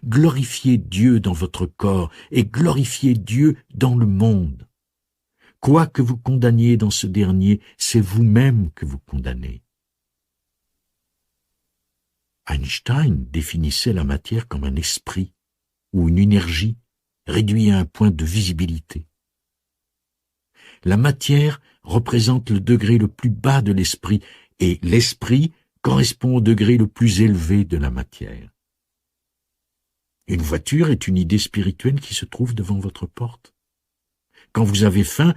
Glorifiez Dieu dans votre corps et glorifiez Dieu dans le monde. Quoi que vous condamniez dans ce dernier, c'est vous-même que vous condamnez. Einstein définissait la matière comme un esprit ou une énergie réduit à un point de visibilité. La matière représente le degré le plus bas de l'esprit et l'esprit correspond au degré le plus élevé de la matière. Une voiture est une idée spirituelle qui se trouve devant votre porte. Quand vous avez faim,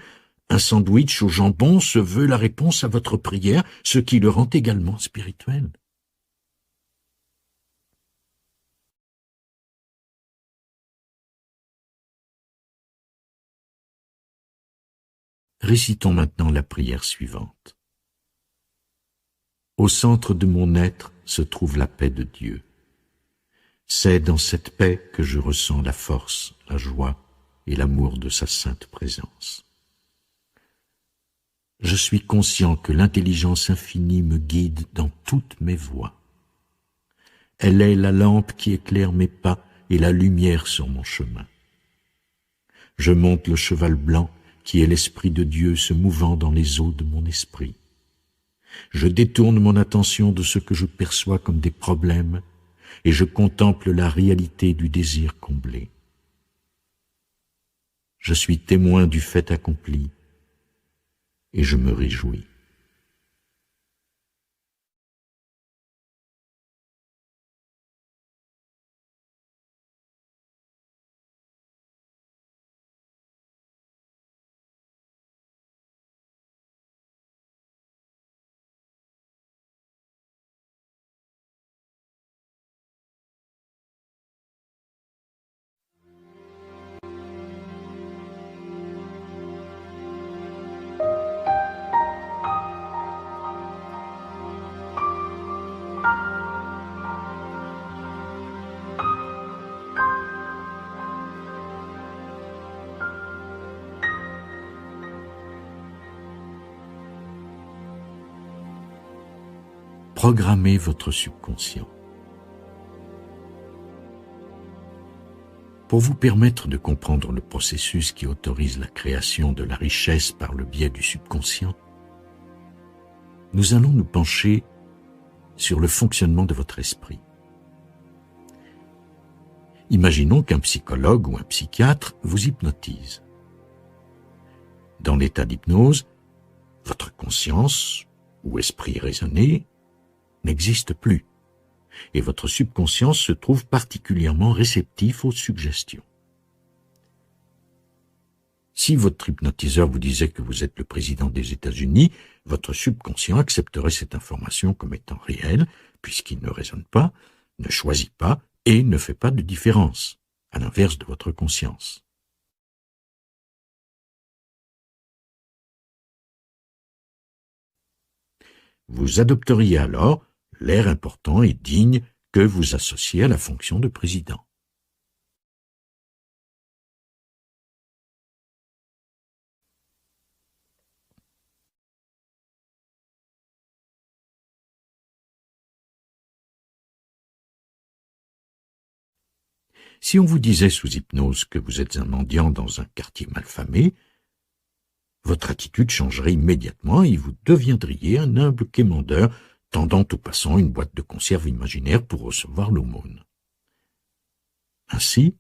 un sandwich au jambon se veut la réponse à votre prière, ce qui le rend également spirituel. Récitons maintenant la prière suivante. Au centre de mon être se trouve la paix de Dieu. C'est dans cette paix que je ressens la force, la joie et l'amour de sa sainte présence. Je suis conscient que l'intelligence infinie me guide dans toutes mes voies. Elle est la lampe qui éclaire mes pas et la lumière sur mon chemin. Je monte le cheval blanc qui est l'Esprit de Dieu se mouvant dans les eaux de mon esprit. Je détourne mon attention de ce que je perçois comme des problèmes et je contemple la réalité du désir comblé. Je suis témoin du fait accompli et je me réjouis. Programmez votre subconscient. Pour vous permettre de comprendre le processus qui autorise la création de la richesse par le biais du subconscient, nous allons nous pencher sur le fonctionnement de votre esprit. Imaginons qu'un psychologue ou un psychiatre vous hypnotise. Dans l'état d'hypnose, votre conscience ou esprit raisonné n'existe plus, et votre subconscient se trouve particulièrement réceptif aux suggestions. Si votre hypnotiseur vous disait que vous êtes le président des États-Unis, votre subconscient accepterait cette information comme étant réelle, puisqu'il ne raisonne pas, ne choisit pas et ne fait pas de différence, à l'inverse de votre conscience. Vous adopteriez alors l'air important et digne que vous associez à la fonction de président. Si on vous disait sous hypnose que vous êtes un mendiant dans un quartier malfamé, votre attitude changerait immédiatement et vous deviendriez un humble quémandeur tendant aux passants une boîte de conserve imaginaire pour recevoir l'aumône. Ainsi,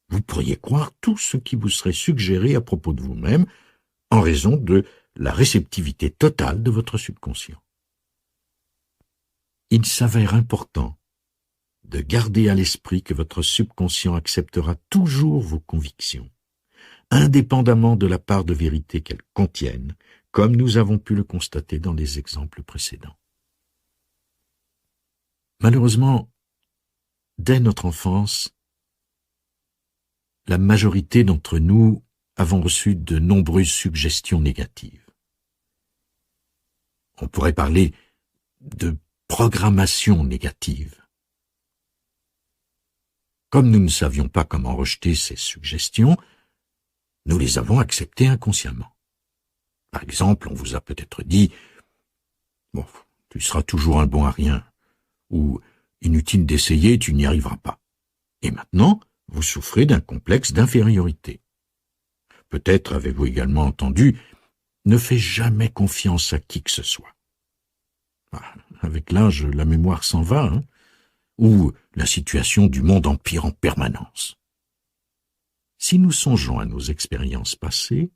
vous pourriez croire tout ce qui vous serait suggéré à propos de vous-même en raison de la réceptivité totale de votre subconscient. Il s'avère important de garder à l'esprit que votre subconscient acceptera toujours vos convictions, indépendamment de la part de vérité qu'elles contiennent, comme nous avons pu le constater dans les exemples précédents. Malheureusement, dès notre enfance, la majorité d'entre nous avons reçu de nombreuses suggestions négatives. On pourrait parler de programmation négative. Comme nous ne savions pas comment rejeter ces suggestions, nous les avons acceptées inconsciemment. Par exemple, on vous a peut-être dit « Bon, tu seras toujours un bon à rien » ou « Inutile d'essayer, tu n'y arriveras pas ». Et maintenant, vous souffrez d'un complexe d'infériorité. Peut-être avez-vous également entendu « Ne fais jamais confiance à qui que ce soit ». Avec l'âge, la mémoire s'en va, hein, ou la situation du monde empire en permanence. Si nous songeons à nos expériences passées,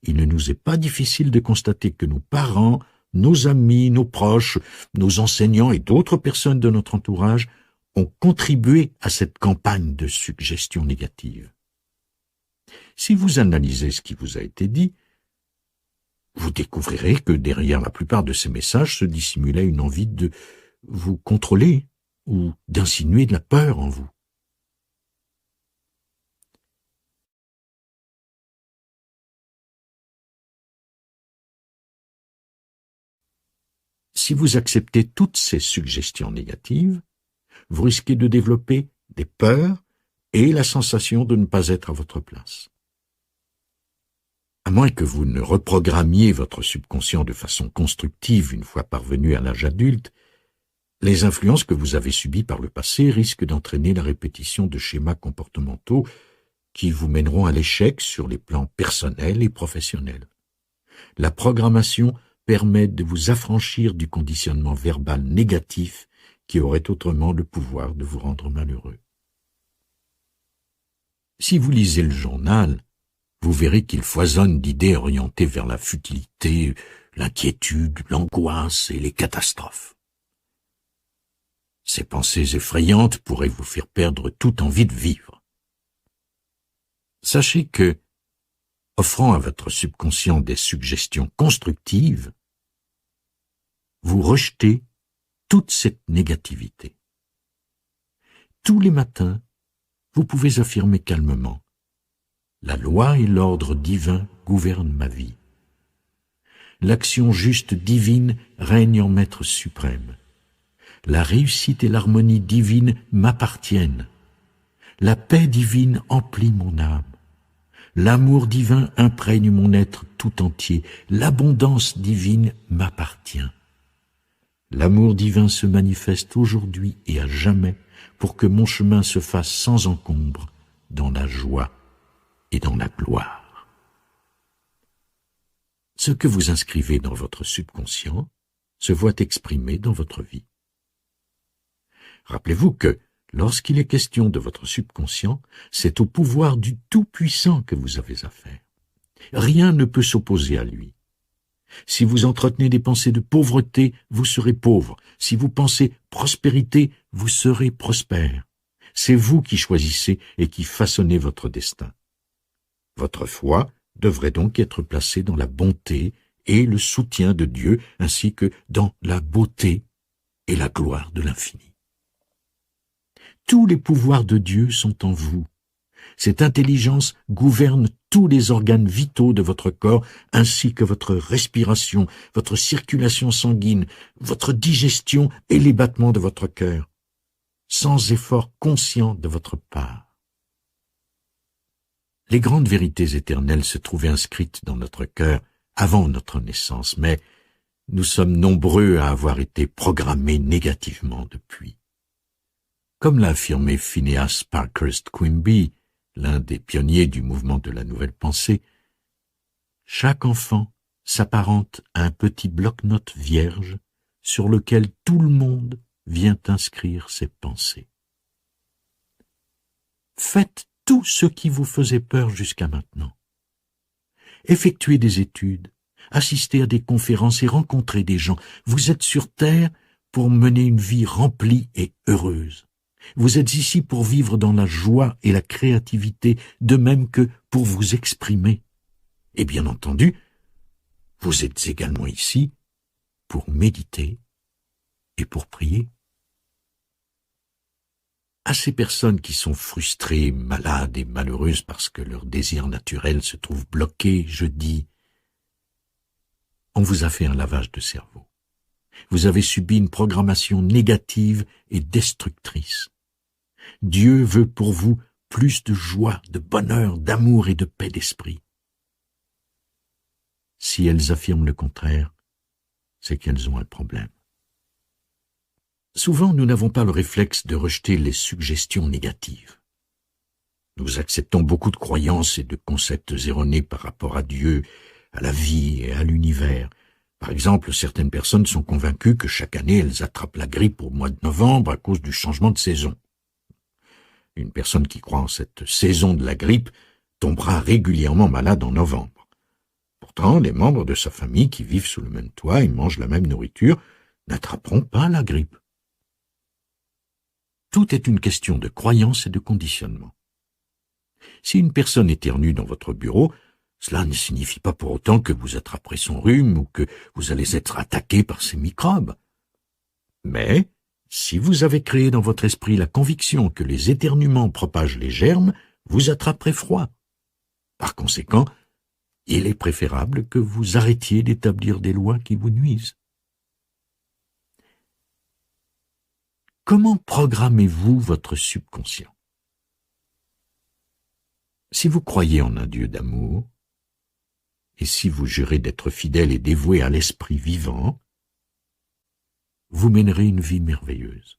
il ne nous est pas difficile de constater que nos parents, nos amis, nos proches, nos enseignants et d'autres personnes de notre entourage ont contribué à cette campagne de suggestions négatives. Si vous analysez ce qui vous a été dit, vous découvrirez que derrière la plupart de ces messages se dissimulait une envie de vous contrôler ou d'insinuer de la peur en vous. Si vous acceptez toutes ces suggestions négatives, vous risquez de développer des peurs et la sensation de ne pas être à votre place. À moins que vous ne reprogrammiez votre subconscient de façon constructive une fois parvenu à l'âge adulte, les influences que vous avez subies par le passé risquent d'entraîner la répétition de schémas comportementaux qui vous mèneront à l'échec sur les plans personnels et professionnels. La programmation permet de vous affranchir du conditionnement verbal négatif qui aurait autrement le pouvoir de vous rendre malheureux. Si vous lisez le journal, vous verrez qu'il foisonne d'idées orientées vers la futilité, l'inquiétude, l'angoisse et les catastrophes. Ces pensées effrayantes pourraient vous faire perdre toute envie de vivre. Sachez que, offrant à votre subconscient des suggestions constructives, vous rejetez toute cette négativité. Tous les matins, vous pouvez affirmer calmement « La loi et l'ordre divin gouvernent ma vie. L'action juste divine règne en maître suprême. La réussite et l'harmonie divine m'appartiennent. La paix divine emplit mon âme. L'amour divin imprègne mon être tout entier. L'abondance divine m'appartient. L'amour divin se manifeste aujourd'hui et à jamais pour que mon chemin se fasse sans encombre dans la joie et dans la gloire. » Ce que vous inscrivez dans votre subconscient se voit exprimé dans votre vie. Rappelez-vous que, lorsqu'il est question de votre subconscient, c'est au pouvoir du Tout-Puissant que vous avez affaire. Rien ne peut s'opposer à lui. Si vous entretenez des pensées de pauvreté, vous serez pauvre. Si vous pensez prospérité, vous serez prospère. C'est vous qui choisissez et qui façonnez votre destin. Votre foi devrait donc être placée dans la bonté et le soutien de Dieu, ainsi que dans la beauté et la gloire de l'infini. Tous les pouvoirs de Dieu sont en vous. Cette intelligence gouverne tous les organes vitaux de votre corps, ainsi que votre respiration, votre circulation sanguine, votre digestion et les battements de votre cœur, sans effort conscient de votre part. Les grandes vérités éternelles se trouvaient inscrites dans notre cœur avant notre naissance, mais nous sommes nombreux à avoir été programmés négativement depuis. Comme l'a affirmé Phineas Parkhurst Quimby, l'un des pionniers du mouvement de la nouvelle pensée, chaque enfant s'apparente à un petit bloc-notes vierge sur lequel tout le monde vient inscrire ses pensées. Faites tout ce qui vous faisait peur jusqu'à maintenant. Effectuez des études, assistez à des conférences et rencontrez des gens. Vous êtes sur Terre pour mener une vie remplie et heureuse. Vous êtes ici pour vivre dans la joie et la créativité, de même que pour vous exprimer. Et bien entendu, vous êtes également ici pour méditer et pour prier. À ces personnes qui sont frustrées, malades et malheureuses parce que leur désir naturel se trouve bloqué, je dis, on vous a fait un lavage de cerveau. Vous avez subi une programmation négative et destructrice. Dieu veut pour vous plus de joie, de bonheur, d'amour et de paix d'esprit. Si elles affirment le contraire, c'est qu'elles ont un problème. Souvent, nous n'avons pas le réflexe de rejeter les suggestions négatives. Nous acceptons beaucoup de croyances et de concepts erronés par rapport à Dieu, à la vie et à l'univers. Par exemple, certaines personnes sont convaincues que chaque année, elles attrapent la grippe au mois de novembre à cause du changement de saison. Une personne qui croit en cette saison de la grippe tombera régulièrement malade en novembre. Pourtant, les membres de sa famille qui vivent sous le même toit et mangent la même nourriture n'attraperont pas la grippe. Tout est une question de croyance et de conditionnement. Si une personne éternue dans votre bureau, cela ne signifie pas pour autant que vous attraperez son rhume ou que vous allez être attaqué par ces microbes. Mais, si vous avez créé dans votre esprit la conviction que les éternuements propagent les germes, vous attraperez froid. Par conséquent, il est préférable que vous arrêtiez d'établir des lois qui vous nuisent. Comment programmez-vous votre subconscient? Si vous croyez en un Dieu d'amour, et si vous jurez d'être fidèle et dévoué à l'esprit vivant, vous mènerez une vie merveilleuse.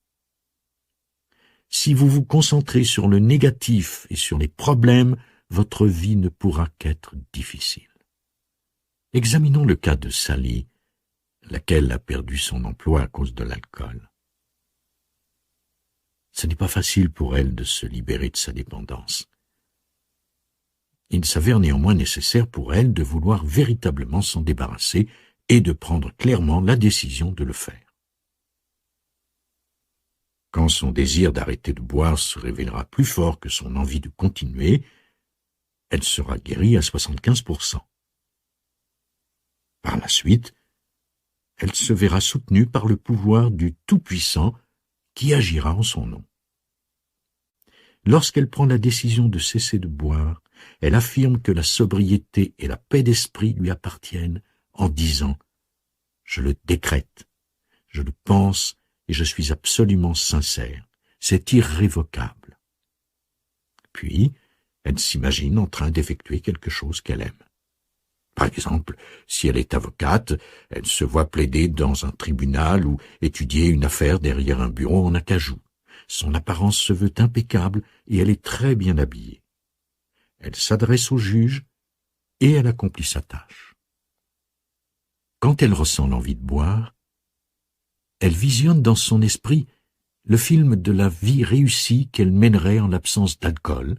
Si vous vous concentrez sur le négatif et sur les problèmes, votre vie ne pourra qu'être difficile. Examinons le cas de Sally, laquelle a perdu son emploi à cause de l'alcool. Ce n'est pas facile pour elle de se libérer de sa dépendance. Il s'avère néanmoins nécessaire pour elle de vouloir véritablement s'en débarrasser et de prendre clairement la décision de le faire. Quand son désir d'arrêter de boire se révélera plus fort que son envie de continuer, elle sera guérie à 75%. Par la suite, elle se verra soutenue par le pouvoir du Tout-Puissant qui agira en son nom. Lorsqu'elle prend la décision de cesser de boire, elle affirme que la sobriété et la paix d'esprit lui appartiennent en disant « Je le décrète, je le pense et je suis absolument sincère, c'est irrévocable. » Puis, elle s'imagine en train d'effectuer quelque chose qu'elle aime. Par exemple, si elle est avocate, elle se voit plaider dans un tribunal ou étudier une affaire derrière un bureau en acajou. Son apparence se veut impeccable et elle est très bien habillée. Elle s'adresse au juge et elle accomplit sa tâche. Quand elle ressent l'envie de boire, elle visionne dans son esprit le film de la vie réussie qu'elle mènerait en l'absence d'alcool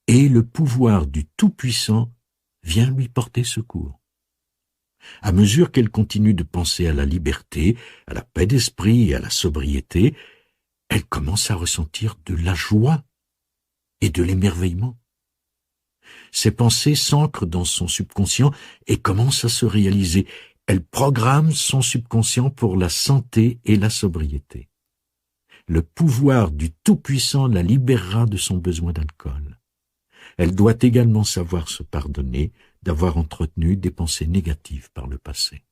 et le pouvoir du Tout-Puissant vient lui porter secours. À mesure qu'elle continue de penser à la liberté, à la paix d'esprit et à la sobriété, elle commence à ressentir de la joie et de l'émerveillement. Ses pensées s'ancrent dans son subconscient et commencent à se réaliser. Elle programme son subconscient pour la santé et la sobriété. Le pouvoir du Tout-Puissant la libérera de son besoin d'alcool. Elle doit également savoir se pardonner d'avoir entretenu des pensées négatives par le passé.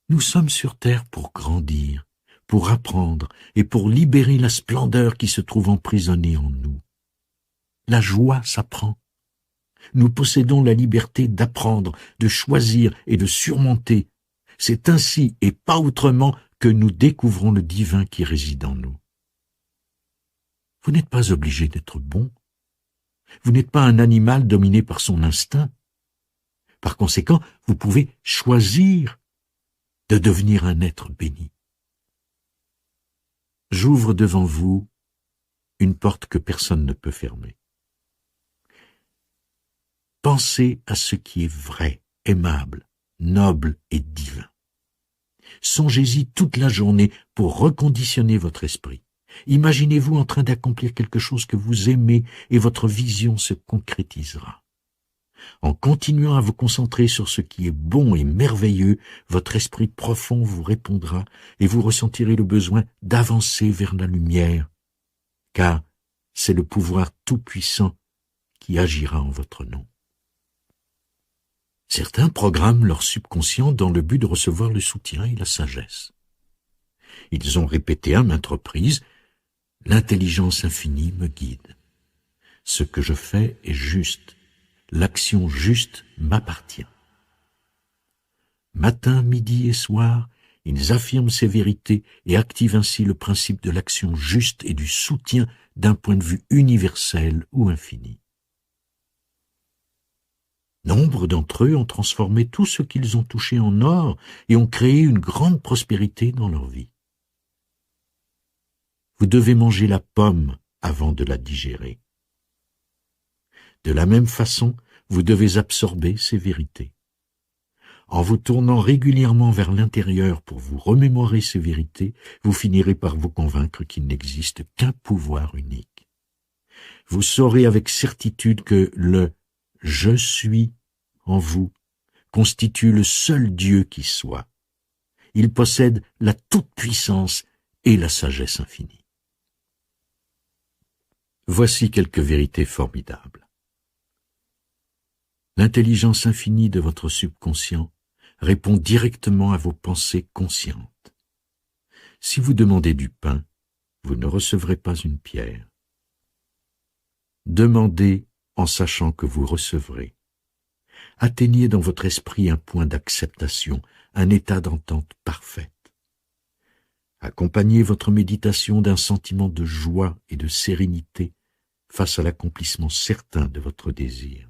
Nous sommes sur terre pour grandir, pour apprendre et pour libérer la splendeur qui se trouve emprisonnée en nous. La joie s'apprend. Nous possédons la liberté d'apprendre, de choisir et de surmonter. C'est ainsi et pas autrement que nous découvrons le divin qui réside en nous. Vous n'êtes pas obligé d'être bon. Vous n'êtes pas un animal dominé par son instinct. Par conséquent, vous pouvez choisir de devenir un être béni. J'ouvre devant vous une porte que personne ne peut fermer. Pensez à ce qui est vrai, aimable, noble et divin. Songez-y toute la journée pour reconditionner votre esprit. Imaginez-vous en train d'accomplir quelque chose que vous aimez et votre vision se concrétisera. En continuant à vous concentrer sur ce qui est bon et merveilleux, votre esprit profond vous répondra et vous ressentirez le besoin d'avancer vers la lumière, car c'est le pouvoir tout-puissant qui agira en votre nom. Certains programment leur subconscient dans le but de recevoir le soutien et la sagesse. Ils ont répété à maintes reprises « L'intelligence infinie me guide. Ce que je fais est juste. L'action juste m'appartient. » Matin, midi et soir, ils affirment ces vérités et activent ainsi le principe de l'action juste et du soutien d'un point de vue universel ou infini. Nombre d'entre eux ont transformé tout ce qu'ils ont touché en or et ont créé une grande prospérité dans leur vie. Vous devez manger la pomme avant de la digérer. De la même façon, vous devez absorber ces vérités. En vous tournant régulièrement vers l'intérieur pour vous remémorer ces vérités, vous finirez par vous convaincre qu'il n'existe qu'un pouvoir unique. Vous saurez avec certitude que le « je suis » en vous constitue le seul Dieu qui soit. Il possède la toute-puissance et la sagesse infinie. Voici quelques vérités formidables. L'intelligence infinie de votre subconscient répond directement à vos pensées conscientes. Si vous demandez du pain, vous ne recevrez pas une pierre. Demandez en sachant que vous recevrez. Atteignez dans votre esprit un point d'acceptation, un état d'entente parfaite. Accompagnez votre méditation d'un sentiment de joie et de sérénité face à l'accomplissement certain de votre désir.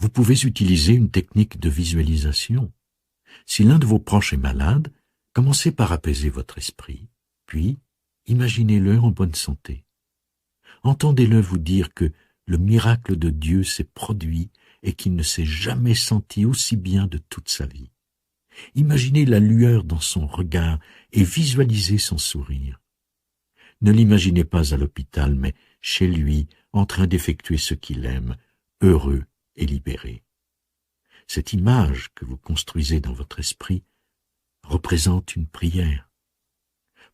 Vous pouvez utiliser une technique de visualisation. Si l'un de vos proches est malade, commencez par apaiser votre esprit, puis imaginez-le en bonne santé. Entendez-le vous dire que le miracle de Dieu s'est produit et qu'il ne s'est jamais senti aussi bien de toute sa vie. Imaginez la lueur dans son regard et visualisez son sourire. Ne l'imaginez pas à l'hôpital, mais chez lui, en train d'effectuer ce qu'il aime, heureux et libéré. Cette image que vous construisez dans votre esprit représente une prière.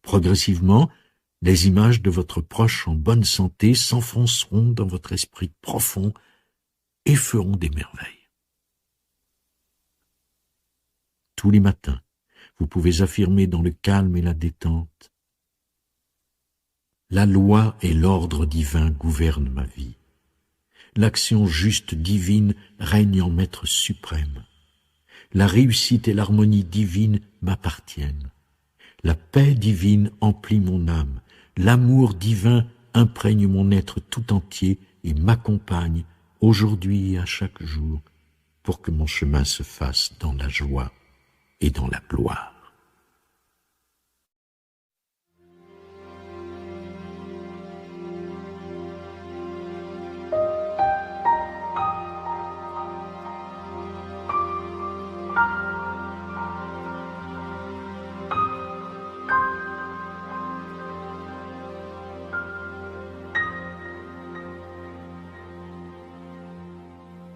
Progressivement, les images de votre proche en bonne santé s'enfonceront dans votre esprit profond et feront des merveilles. Tous les matins, vous pouvez affirmer dans le calme et la détente « La loi et l'ordre divin gouvernent ma vie. L'action juste divine règne en maître suprême. La réussite et l'harmonie divine m'appartiennent. La paix divine emplit mon âme. L'amour divin imprègne mon être tout entier et m'accompagne aujourd'hui et à chaque jour pour que mon chemin se fasse dans la joie et dans la gloire. »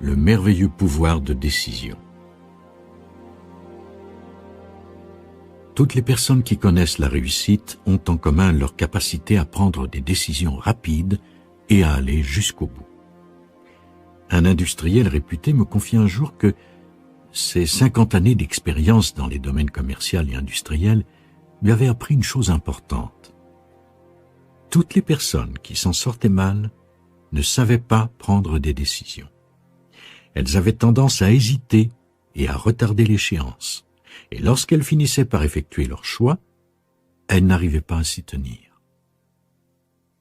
Le merveilleux pouvoir de décision. Toutes les personnes qui connaissent la réussite ont en commun leur capacité à prendre des décisions rapides et à aller jusqu'au bout. Un industriel réputé me confie un jour que ses 50 années d'expérience dans les domaines commercial et industriel lui avaient appris une chose importante. Toutes les personnes qui s'en sortaient mal ne savaient pas prendre des décisions. Elles avaient tendance à hésiter et à retarder l'échéance. Et lorsqu'elles finissaient par effectuer leur choix, elles n'arrivaient pas à s'y tenir.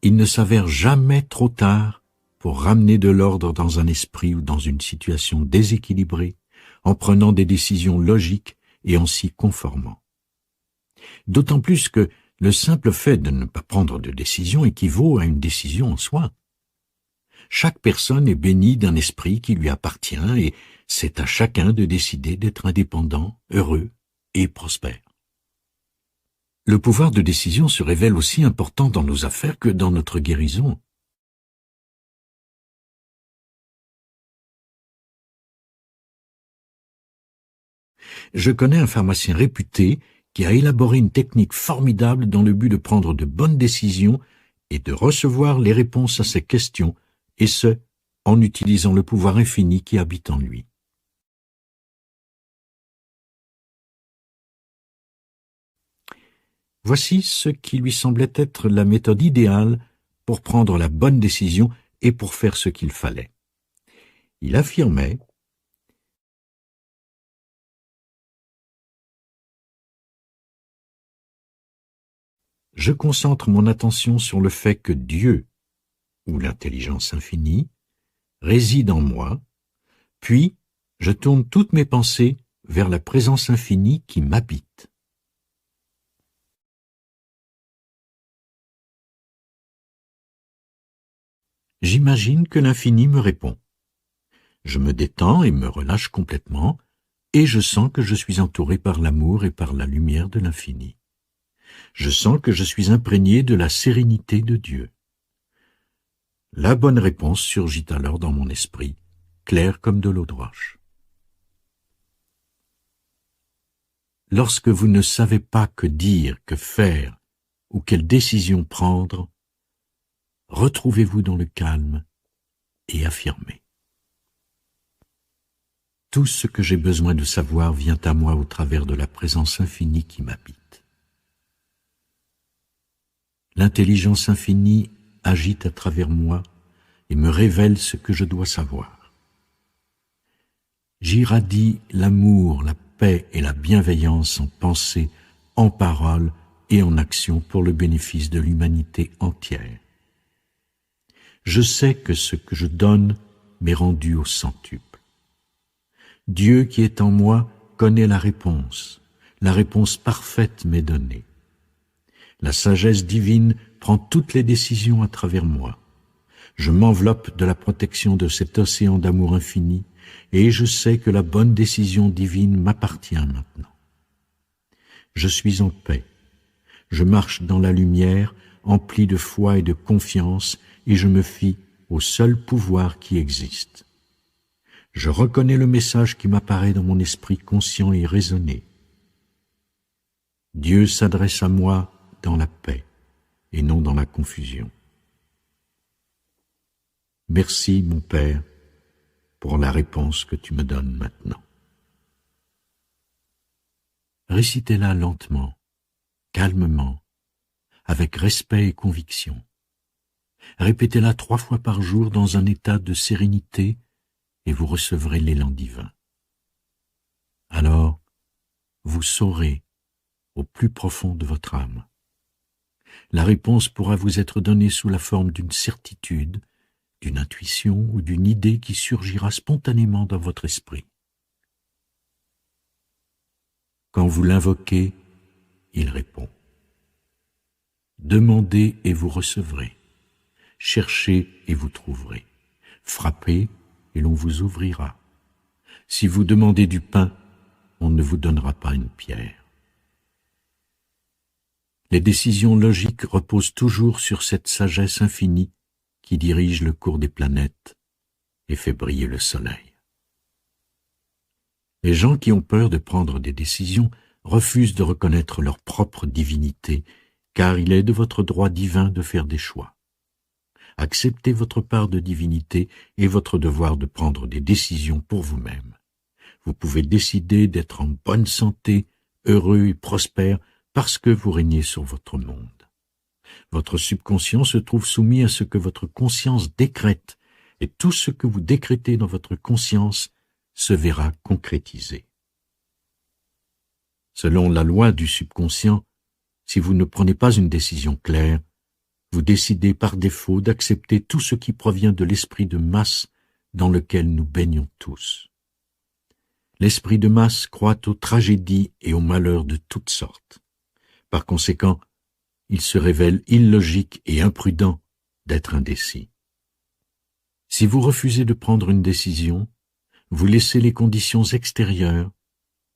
Il ne s'avère jamais trop tard pour ramener de l'ordre dans un esprit ou dans une situation déséquilibrée, en prenant des décisions logiques et en s'y conformant. D'autant plus que le simple fait de ne pas prendre de décision équivaut à une décision en soi. Chaque personne est bénie d'un esprit qui lui appartient et C'est à chacun de décider d'être indépendant, heureux et prospère. Le pouvoir de décision se révèle aussi important dans nos affaires que dans notre guérison. Je connais un pharmacien réputé qui a élaboré une technique formidable dans le but de prendre de bonnes décisions et de recevoir les réponses à ses questions, et ce, en utilisant le pouvoir infini qui habite en lui. Voici ce qui lui semblait être la méthode idéale pour prendre la bonne décision et pour faire ce qu'il fallait. Il affirmait: je concentre mon attention sur le fait que Dieu, ou l'intelligence infinie, réside en moi, puis je tourne toutes mes pensées vers la présence infinie qui m'habite. J'imagine que l'infini me répond. Je me détends et me relâche complètement, et je sens que je suis entouré par l'amour et par la lumière de l'infini. Je sens que je suis imprégné de la sérénité de Dieu. La bonne réponse surgit alors dans mon esprit, claire comme de l'eau de roche. Lorsque vous ne savez pas que dire, que faire, ou quelle décision prendre, retrouvez-vous dans le calme et affirmez. Tout ce que j'ai besoin de savoir vient à moi au travers de la présence infinie qui m'habite. L'intelligence infinie agite à travers moi et me révèle ce que je dois savoir. J'irradie l'amour, la paix et la bienveillance en pensée, en parole et en action pour le bénéfice de l'humanité entière. Je sais que ce que je donne m'est rendu au centuple. Dieu qui est en moi connaît la réponse parfaite m'est donnée. La sagesse divine prend toutes les décisions à travers moi. Je m'enveloppe de la protection de cet océan d'amour infini et je sais que la bonne décision divine m'appartient maintenant. Je suis en paix. Je marche dans la lumière, empli de foi et de confiance, et je me fie au seul pouvoir qui existe. Je reconnais le message qui m'apparaît dans mon esprit conscient et raisonné. Dieu s'adresse à moi dans la paix et non dans la confusion. Merci, mon Père, pour la réponse que tu me donnes maintenant. Récitez-la lentement, calmement, avec respect et conviction. Répétez-la 3 fois par jour dans un état de sérénité et vous recevrez l'élan divin. Alors, vous saurez au plus profond de votre âme. La réponse pourra vous être donnée sous la forme d'une certitude, d'une intuition ou d'une idée qui surgira spontanément dans votre esprit. Quand vous l'invoquez, il répond. Demandez et vous recevrez. Cherchez et vous trouverez. Frappez et l'on vous ouvrira. Si vous demandez du pain, on ne vous donnera pas une pierre. Les décisions logiques reposent toujours sur cette sagesse infinie qui dirige le cours des planètes et fait briller le soleil. Les gens qui ont peur de prendre des décisions refusent de reconnaître leur propre divinité, car il est de votre droit divin de faire des choix. Acceptez votre part de divinité et votre devoir de prendre des décisions pour vous-même. Vous pouvez décider d'être en bonne santé, heureux et prospère parce que vous régnez sur votre monde. Votre subconscient se trouve soumis à ce que votre conscience décrète, et tout ce que vous décrétez dans votre conscience se verra concrétisé. Selon la loi du subconscient, si vous ne prenez pas une décision claire, vous décidez par défaut d'accepter tout ce qui provient de l'esprit de masse dans lequel nous baignons tous. L'esprit de masse croit aux tragédies et aux malheurs de toutes sortes. Par conséquent, il se révèle illogique et imprudent d'être indécis. Si vous refusez de prendre une décision, vous laissez les conditions extérieures,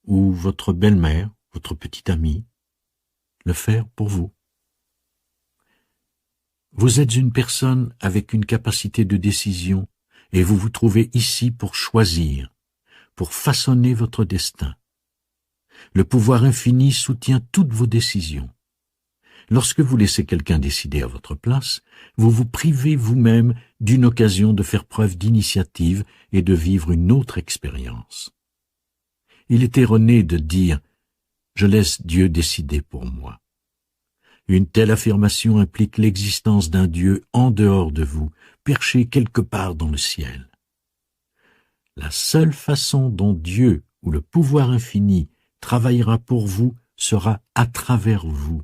ou votre belle-mère, votre petite amie, le faire pour vous. Vous êtes une personne avec une capacité de décision et vous vous trouvez ici pour choisir, pour façonner votre destin. Le pouvoir infini soutient toutes vos décisions. Lorsque vous laissez quelqu'un décider à votre place, vous vous privez vous-même d'une occasion de faire preuve d'initiative et de vivre une autre expérience. Il est erroné de dire « je laisse Dieu décider pour moi ». Une telle affirmation implique l'existence d'un Dieu en dehors de vous, perché quelque part dans le ciel. La seule façon dont Dieu ou le pouvoir infini travaillera pour vous sera à travers vous,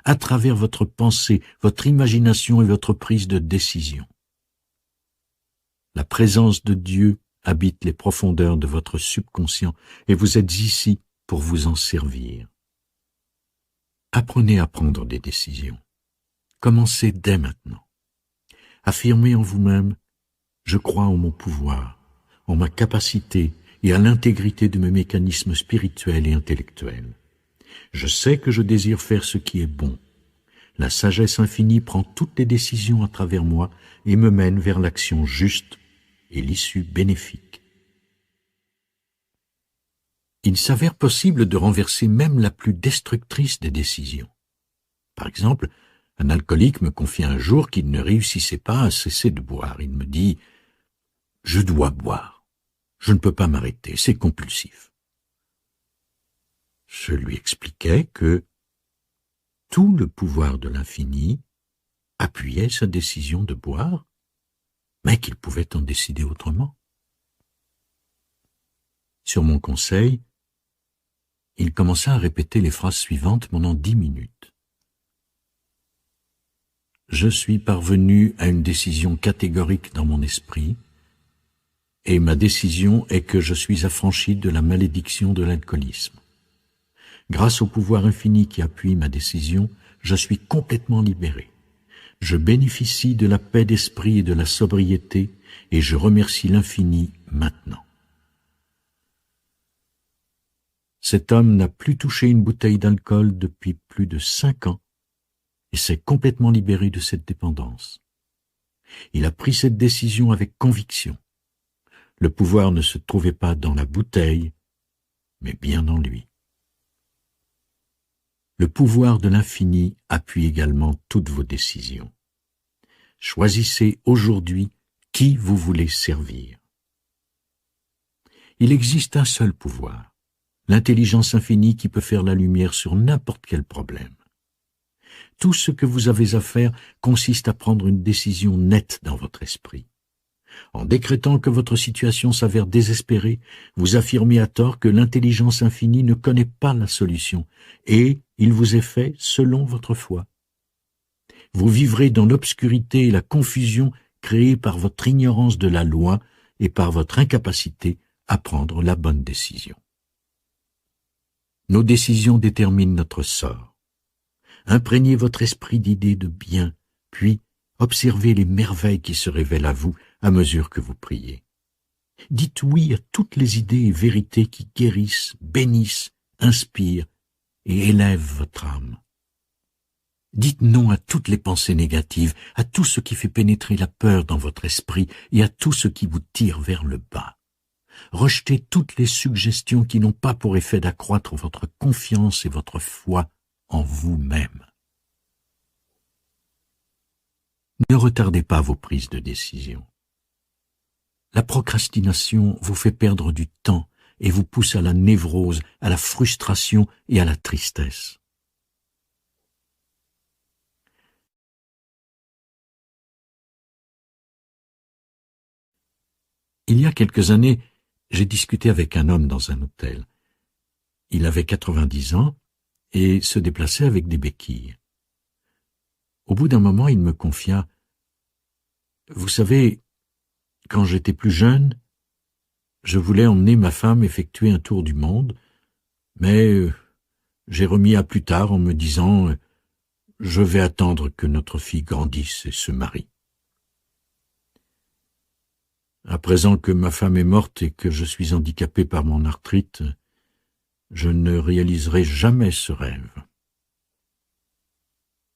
à travers votre pensée, votre imagination et votre prise de décision. La présence de Dieu habite les profondeurs de votre subconscient et vous êtes ici pour vous en servir. Apprenez à prendre des décisions. Commencez dès maintenant. Affirmez en vous-même « Je crois en mon pouvoir, en ma capacité et à l'intégrité de mes mécanismes spirituels et intellectuels. Je sais que je désire faire ce qui est bon. La sagesse infinie prend toutes les décisions à travers moi et me mène vers l'action juste et l'issue bénéfique. » Il s'avère possible de renverser même la plus destructrice des décisions. Par exemple, un alcoolique me confia un jour qu'il ne réussissait pas à cesser de boire. Il me dit « Je dois boire. Je ne peux pas m'arrêter, c'est compulsif. » Je lui expliquai que tout le pouvoir de l'infini appuyait sa décision de boire, mais qu'il pouvait en décider autrement. Sur mon conseil, il commença à répéter les phrases suivantes pendant 10 minutes. Je suis parvenu à une décision catégorique dans mon esprit, et ma décision est que je suis affranchi de la malédiction de l'alcoolisme. Grâce au pouvoir infini qui appuie ma décision, je suis complètement libéré. Je bénéficie de la paix d'esprit et de la sobriété, et je remercie l'infini maintenant. Cet homme n'a plus touché une bouteille d'alcool depuis plus de 5 ans et s'est complètement libéré de cette dépendance. Il a pris cette décision avec conviction. Le pouvoir ne se trouvait pas dans la bouteille, mais bien en lui. Le pouvoir de l'infini appuie également toutes vos décisions. Choisissez aujourd'hui qui vous voulez servir. Il existe un seul pouvoir, l'intelligence infinie qui peut faire la lumière sur n'importe quel problème. Tout ce que vous avez à faire consiste à prendre une décision nette dans votre esprit. En décrétant que votre situation s'avère désespérée, vous affirmez à tort que l'intelligence infinie ne connaît pas la solution et il vous est fait selon votre foi. Vous vivrez dans l'obscurité et la confusion créée par votre ignorance de la loi et par votre incapacité à prendre la bonne décision. Nos décisions déterminent notre sort. Imprégnez votre esprit d'idées de bien, puis observez les merveilles qui se révèlent à vous à mesure que vous priez. Dites oui à toutes les idées et vérités qui guérissent, bénissent, inspirent et élèvent votre âme. Dites non à toutes les pensées négatives, à tout ce qui fait pénétrer la peur dans votre esprit et à tout ce qui vous tire vers le bas. Rejetez toutes les suggestions qui n'ont pas pour effet d'accroître votre confiance et votre foi en vous-même. Ne retardez pas vos prises de décision. La procrastination vous fait perdre du temps et vous pousse à la névrose, à la frustration et à la tristesse. Il y a quelques années, j'ai discuté avec un homme dans un hôtel. Il avait 90 ans et se déplaçait avec des béquilles. Au bout d'un moment, il me confia « Vous savez, quand j'étais plus jeune, je voulais emmener ma femme effectuer un tour du monde, mais j'ai remis à plus tard en me disant « Je vais attendre que notre fille grandisse et se marie. » À présent que ma femme est morte et que je suis handicapé par mon arthrite, je ne réaliserai jamais ce rêve. »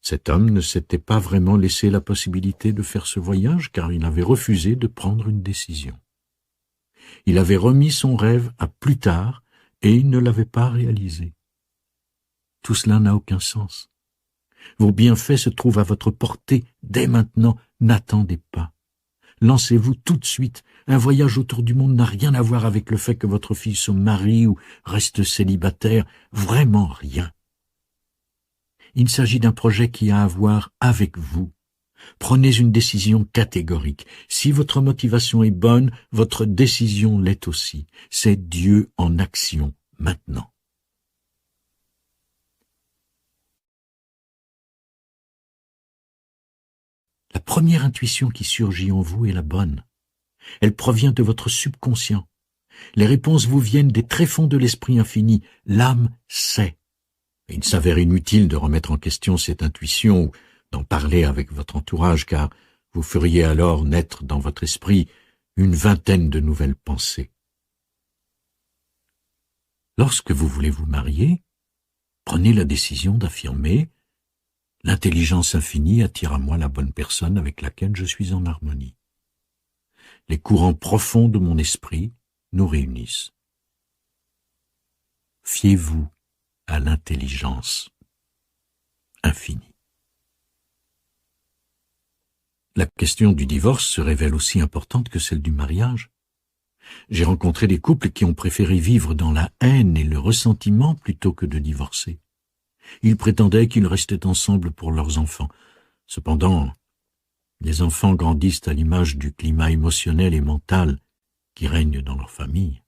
Cet homme ne s'était pas vraiment laissé la possibilité de faire ce voyage car il avait refusé de prendre une décision. Il avait remis son rêve à plus tard et il ne l'avait pas réalisé. Tout cela n'a aucun sens. Vos bienfaits se trouvent à votre portée dès maintenant, n'attendez pas. Lancez-vous tout de suite. Un voyage autour du monde n'a rien à voir avec le fait que votre fille se marie ou reste célibataire, vraiment rien. Il s'agit d'un projet qui a à voir avec vous. Prenez une décision catégorique. Si votre motivation est bonne, votre décision l'est aussi. C'est Dieu en action, maintenant. La première intuition qui surgit en vous est la bonne. Elle provient de votre subconscient. Les réponses vous viennent des tréfonds de l'esprit infini. L'âme sait. Et il s'avère inutile de remettre en question cette intuition ou d'en parler avec votre entourage, car vous feriez alors naître dans votre esprit une vingtaine de nouvelles pensées. Lorsque vous voulez vous marier, prenez la décision d'affirmer « L'intelligence infinie attire à moi la bonne personne avec laquelle je suis en harmonie. Les courants profonds de mon esprit nous réunissent. » Fiez-vous à l'intelligence infinie. La question du divorce se révèle aussi importante que celle du mariage. J'ai rencontré des couples qui ont préféré vivre dans la haine et le ressentiment plutôt que de divorcer. Ils prétendaient qu'ils restaient ensemble pour leurs enfants. Cependant, les enfants grandissent à l'image du climat émotionnel et mental qui règne dans leur famille.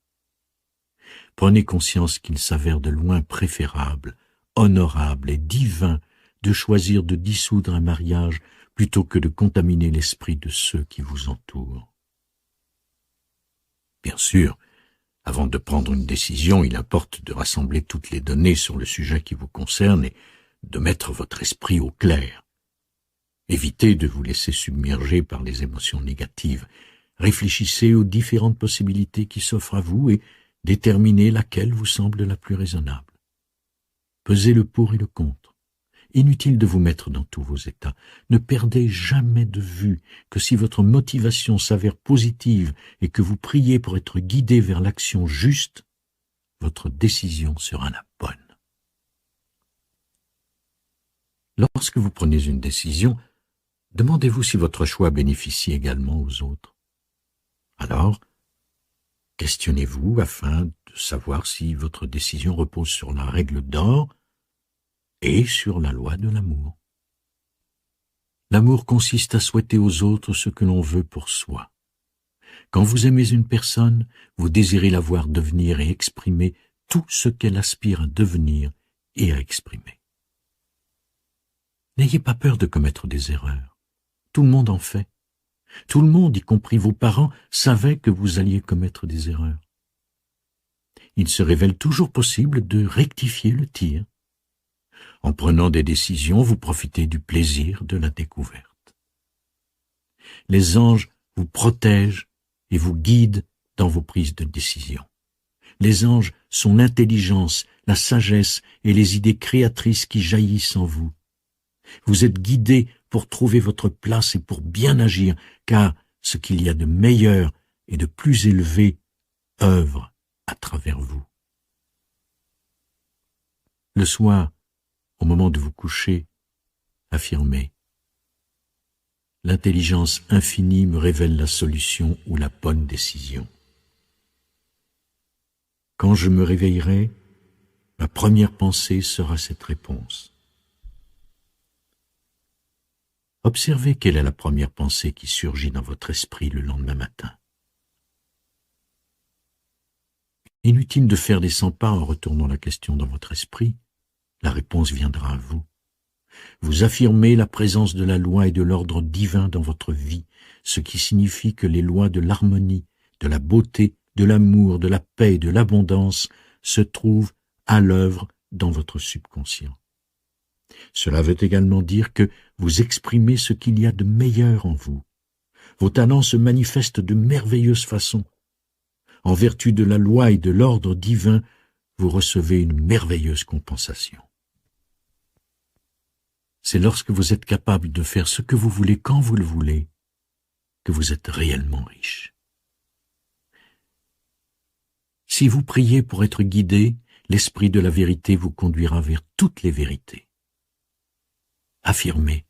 Prenez conscience qu'il s'avère de loin préférable, honorable et divin de choisir de dissoudre un mariage plutôt que de contaminer l'esprit de ceux qui vous entourent. Bien sûr, avant de prendre une décision, il importe de rassembler toutes les données sur le sujet qui vous concerne et de mettre votre esprit au clair. Évitez de vous laisser submerger par les émotions négatives. Réfléchissez aux différentes possibilités qui s'offrent à vous et déterminez laquelle vous semble la plus raisonnable. Pesez le pour et le contre. Inutile de vous mettre dans tous vos états. Ne perdez jamais de vue que si votre motivation s'avère positive et que vous priez pour être guidé vers l'action juste, votre décision sera la bonne. Lorsque vous prenez une décision, demandez-vous si votre choix bénéficie également aux autres. Alors, questionnez-vous afin de savoir si votre décision repose sur la règle d'or et sur la loi de l'amour. L'amour consiste à souhaiter aux autres ce que l'on veut pour soi. Quand vous aimez une personne, vous désirez la voir devenir et exprimer tout ce qu'elle aspire à devenir et à exprimer. N'ayez pas peur de commettre des erreurs. Tout le monde en fait. Tout le monde, y compris vos parents, savait que vous alliez commettre des erreurs. Il se révèle toujours possible de rectifier le tir. En prenant des décisions, vous profitez du plaisir de la découverte. Les anges vous protègent et vous guident dans vos prises de décision. Les anges sont l'intelligence, la sagesse et les idées créatrices qui jaillissent en vous. Vous êtes guidés pour trouver votre place et pour bien agir, car ce qu'il y a de meilleur et de plus élevé œuvre à travers vous. Le soir, au moment de vous coucher, affirmez « L'intelligence infinie me révèle la solution ou la bonne décision. Quand je me réveillerai, ma première pensée sera cette réponse. » Observez quelle est la première pensée qui surgit dans votre esprit le lendemain matin. Inutile de faire des 100 pas en retournant la question dans votre esprit. La réponse viendra à vous. Vous affirmez la présence de la loi et de l'ordre divin dans votre vie, ce qui signifie que les lois de l'harmonie, de la beauté, de l'amour, de la paix et de l'abondance se trouvent à l'œuvre dans votre subconscient. Cela veut également dire que vous exprimez ce qu'il y a de meilleur en vous. Vos talents se manifestent de merveilleuses façons. En vertu de la loi et de l'ordre divin, vous recevez une merveilleuse compensation. C'est lorsque vous êtes capable de faire ce que vous voulez quand vous le voulez que vous êtes réellement riche. Si vous priez pour être guidé, l'Esprit de la vérité vous conduira vers toutes les vérités. Affirmez,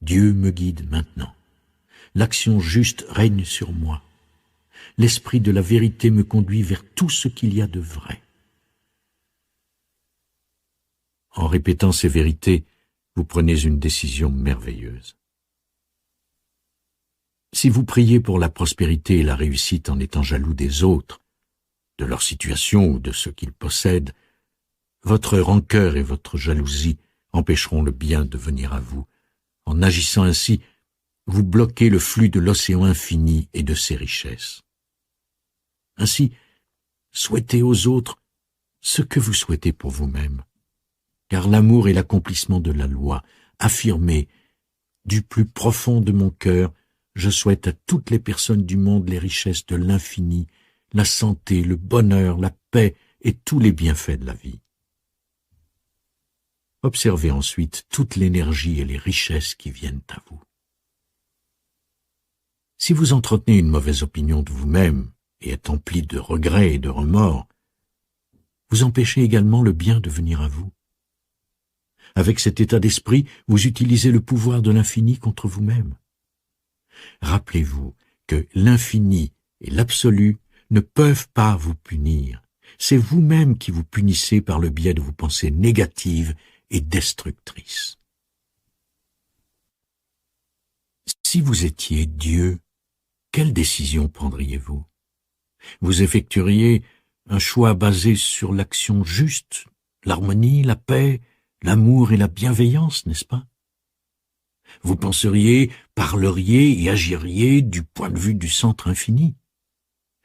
Dieu me guide maintenant. L'action juste règne sur moi. L'Esprit de la vérité me conduit vers tout ce qu'il y a de vrai. En répétant ces vérités, vous prenez une décision merveilleuse. Si vous priez pour la prospérité et la réussite en étant jaloux des autres, de leur situation ou de ce qu'ils possèdent, votre rancœur et votre jalousie empêcheront le bien de venir à vous. En agissant ainsi, vous bloquez le flux de l'océan infini et de ses richesses. Ainsi, souhaitez aux autres ce que vous souhaitez pour vous-même, car l'amour est l'accomplissement de la loi. Affirmez, du plus profond de mon cœur, je souhaite à toutes les personnes du monde les richesses de l'infini, la santé, le bonheur, la paix et tous les bienfaits de la vie. Observez ensuite toute l'énergie et les richesses qui viennent à vous. Si vous entretenez une mauvaise opinion de vous-même et êtes empli de regrets et de remords, vous empêchez également le bien de venir à vous. Avec cet état d'esprit, vous utilisez le pouvoir de l'infini contre vous-même. Rappelez-vous que l'infini et l'absolu ne peuvent pas vous punir. C'est vous-même qui vous punissez par le biais de vos pensées négatives et destructrices. Si vous étiez Dieu, quelle décision prendriez-vous? Vous effectueriez un choix basé sur l'action juste, l'harmonie, la paix, l'amour et la bienveillance, n'est-ce pas? Vous penseriez, parleriez et agiriez du point de vue du centre infini.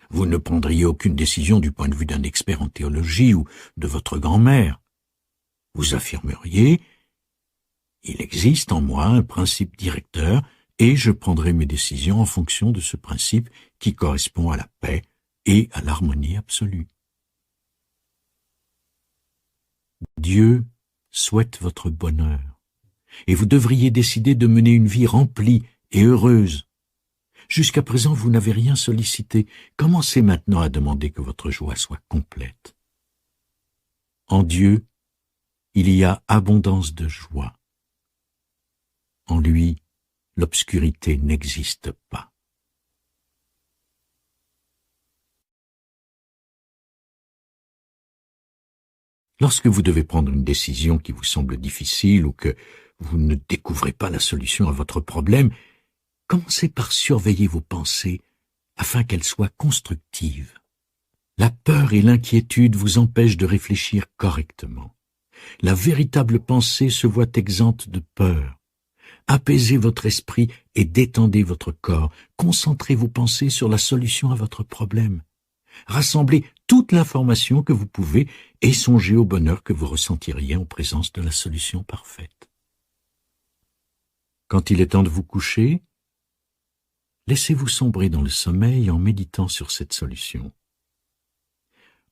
Vous ne prendriez aucune décision du point de vue d'un expert en théologie ou de votre grand-mère. Vous affirmeriez, il existe en moi un principe directeur et je prendrai mes décisions en fonction de ce principe qui correspond à la paix et à l'harmonie absolue. Dieu souhaite votre bonheur et vous devriez décider de mener une vie remplie et heureuse. Jusqu'à présent, vous n'avez rien sollicité. Commencez maintenant à demander que votre joie soit complète. En Dieu, il y a abondance de joie. En lui, l'obscurité n'existe pas. Lorsque vous devez prendre une décision qui vous semble difficile ou que vous ne découvrez pas la solution à votre problème, commencez par surveiller vos pensées afin qu'elles soient constructives. La peur et l'inquiétude vous empêchent de réfléchir correctement. La véritable pensée se voit exempte de peur. Apaisez votre esprit et détendez votre corps. Concentrez vos pensées sur la solution à votre problème. Rassemblez toute l'information que vous pouvez et songez au bonheur que vous ressentiriez en présence de la solution parfaite. Quand il est temps de vous coucher, laissez-vous sombrer dans le sommeil en méditant sur cette solution.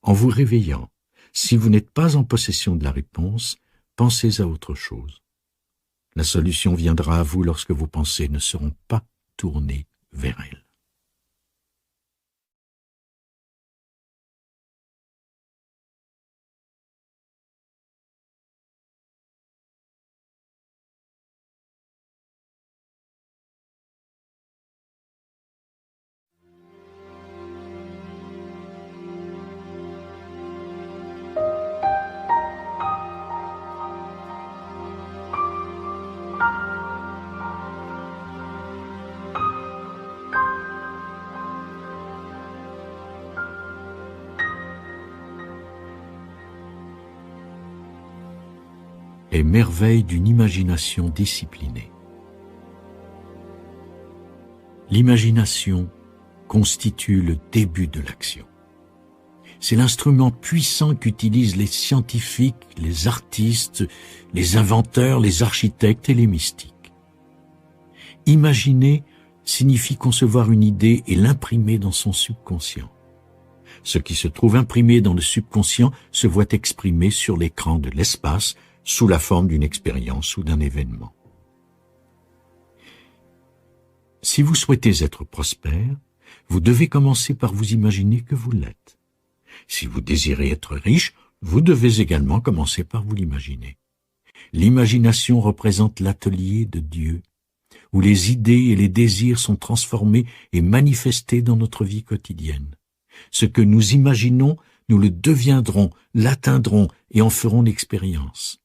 En vous réveillant, si vous n'êtes pas en possession de la réponse, pensez à autre chose. La solution viendra à vous lorsque vos pensées ne seront pas tournées vers elle. Les merveilles d'une imagination disciplinée. L'imagination constitue le début de l'action. C'est l'instrument puissant qu'utilisent les scientifiques, les artistes, les inventeurs, les architectes et les mystiques. Imaginer, signifie concevoir une idée et l'imprimer dans son subconscient. Ce qui se trouve imprimé dans le subconscient se voit exprimé sur l'écran de l'espace sous la forme d'une expérience ou d'un événement. Si vous souhaitez être prospère, vous devez commencer par vous imaginer que vous l'êtes. Si vous désirez être riche, vous devez également commencer par vous l'imaginer. L'imagination représente l'atelier de Dieu, où les idées et les désirs sont transformés et manifestés dans notre vie quotidienne. Ce que nous imaginons, nous le deviendrons, l'atteindrons et en ferons l'expérience.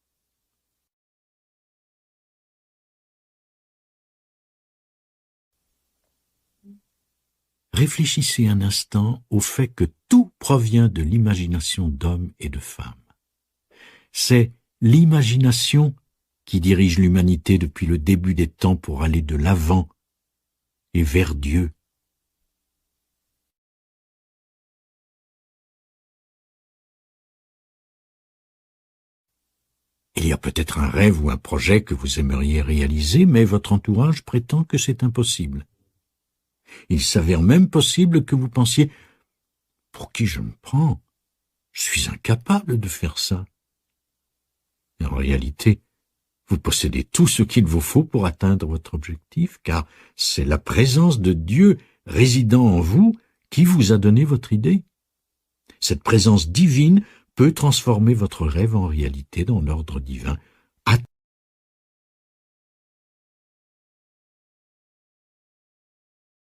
Réfléchissez un instant au fait que tout provient de l'imagination d'hommes et de femmes. C'est l'imagination qui dirige l'humanité depuis le début des temps pour aller de l'avant et vers Dieu. Il y a peut-être un rêve ou un projet que vous aimeriez réaliser, mais votre entourage prétend que c'est impossible. Il s'avère même possible que vous pensiez « Pour qui je me prends? Je suis incapable de faire ça. » En réalité, vous possédez tout ce qu'il vous faut pour atteindre votre objectif, car c'est la présence de Dieu résidant en vous qui vous a donné votre idée. Cette présence divine peut transformer votre rêve en réalité dans l'ordre divin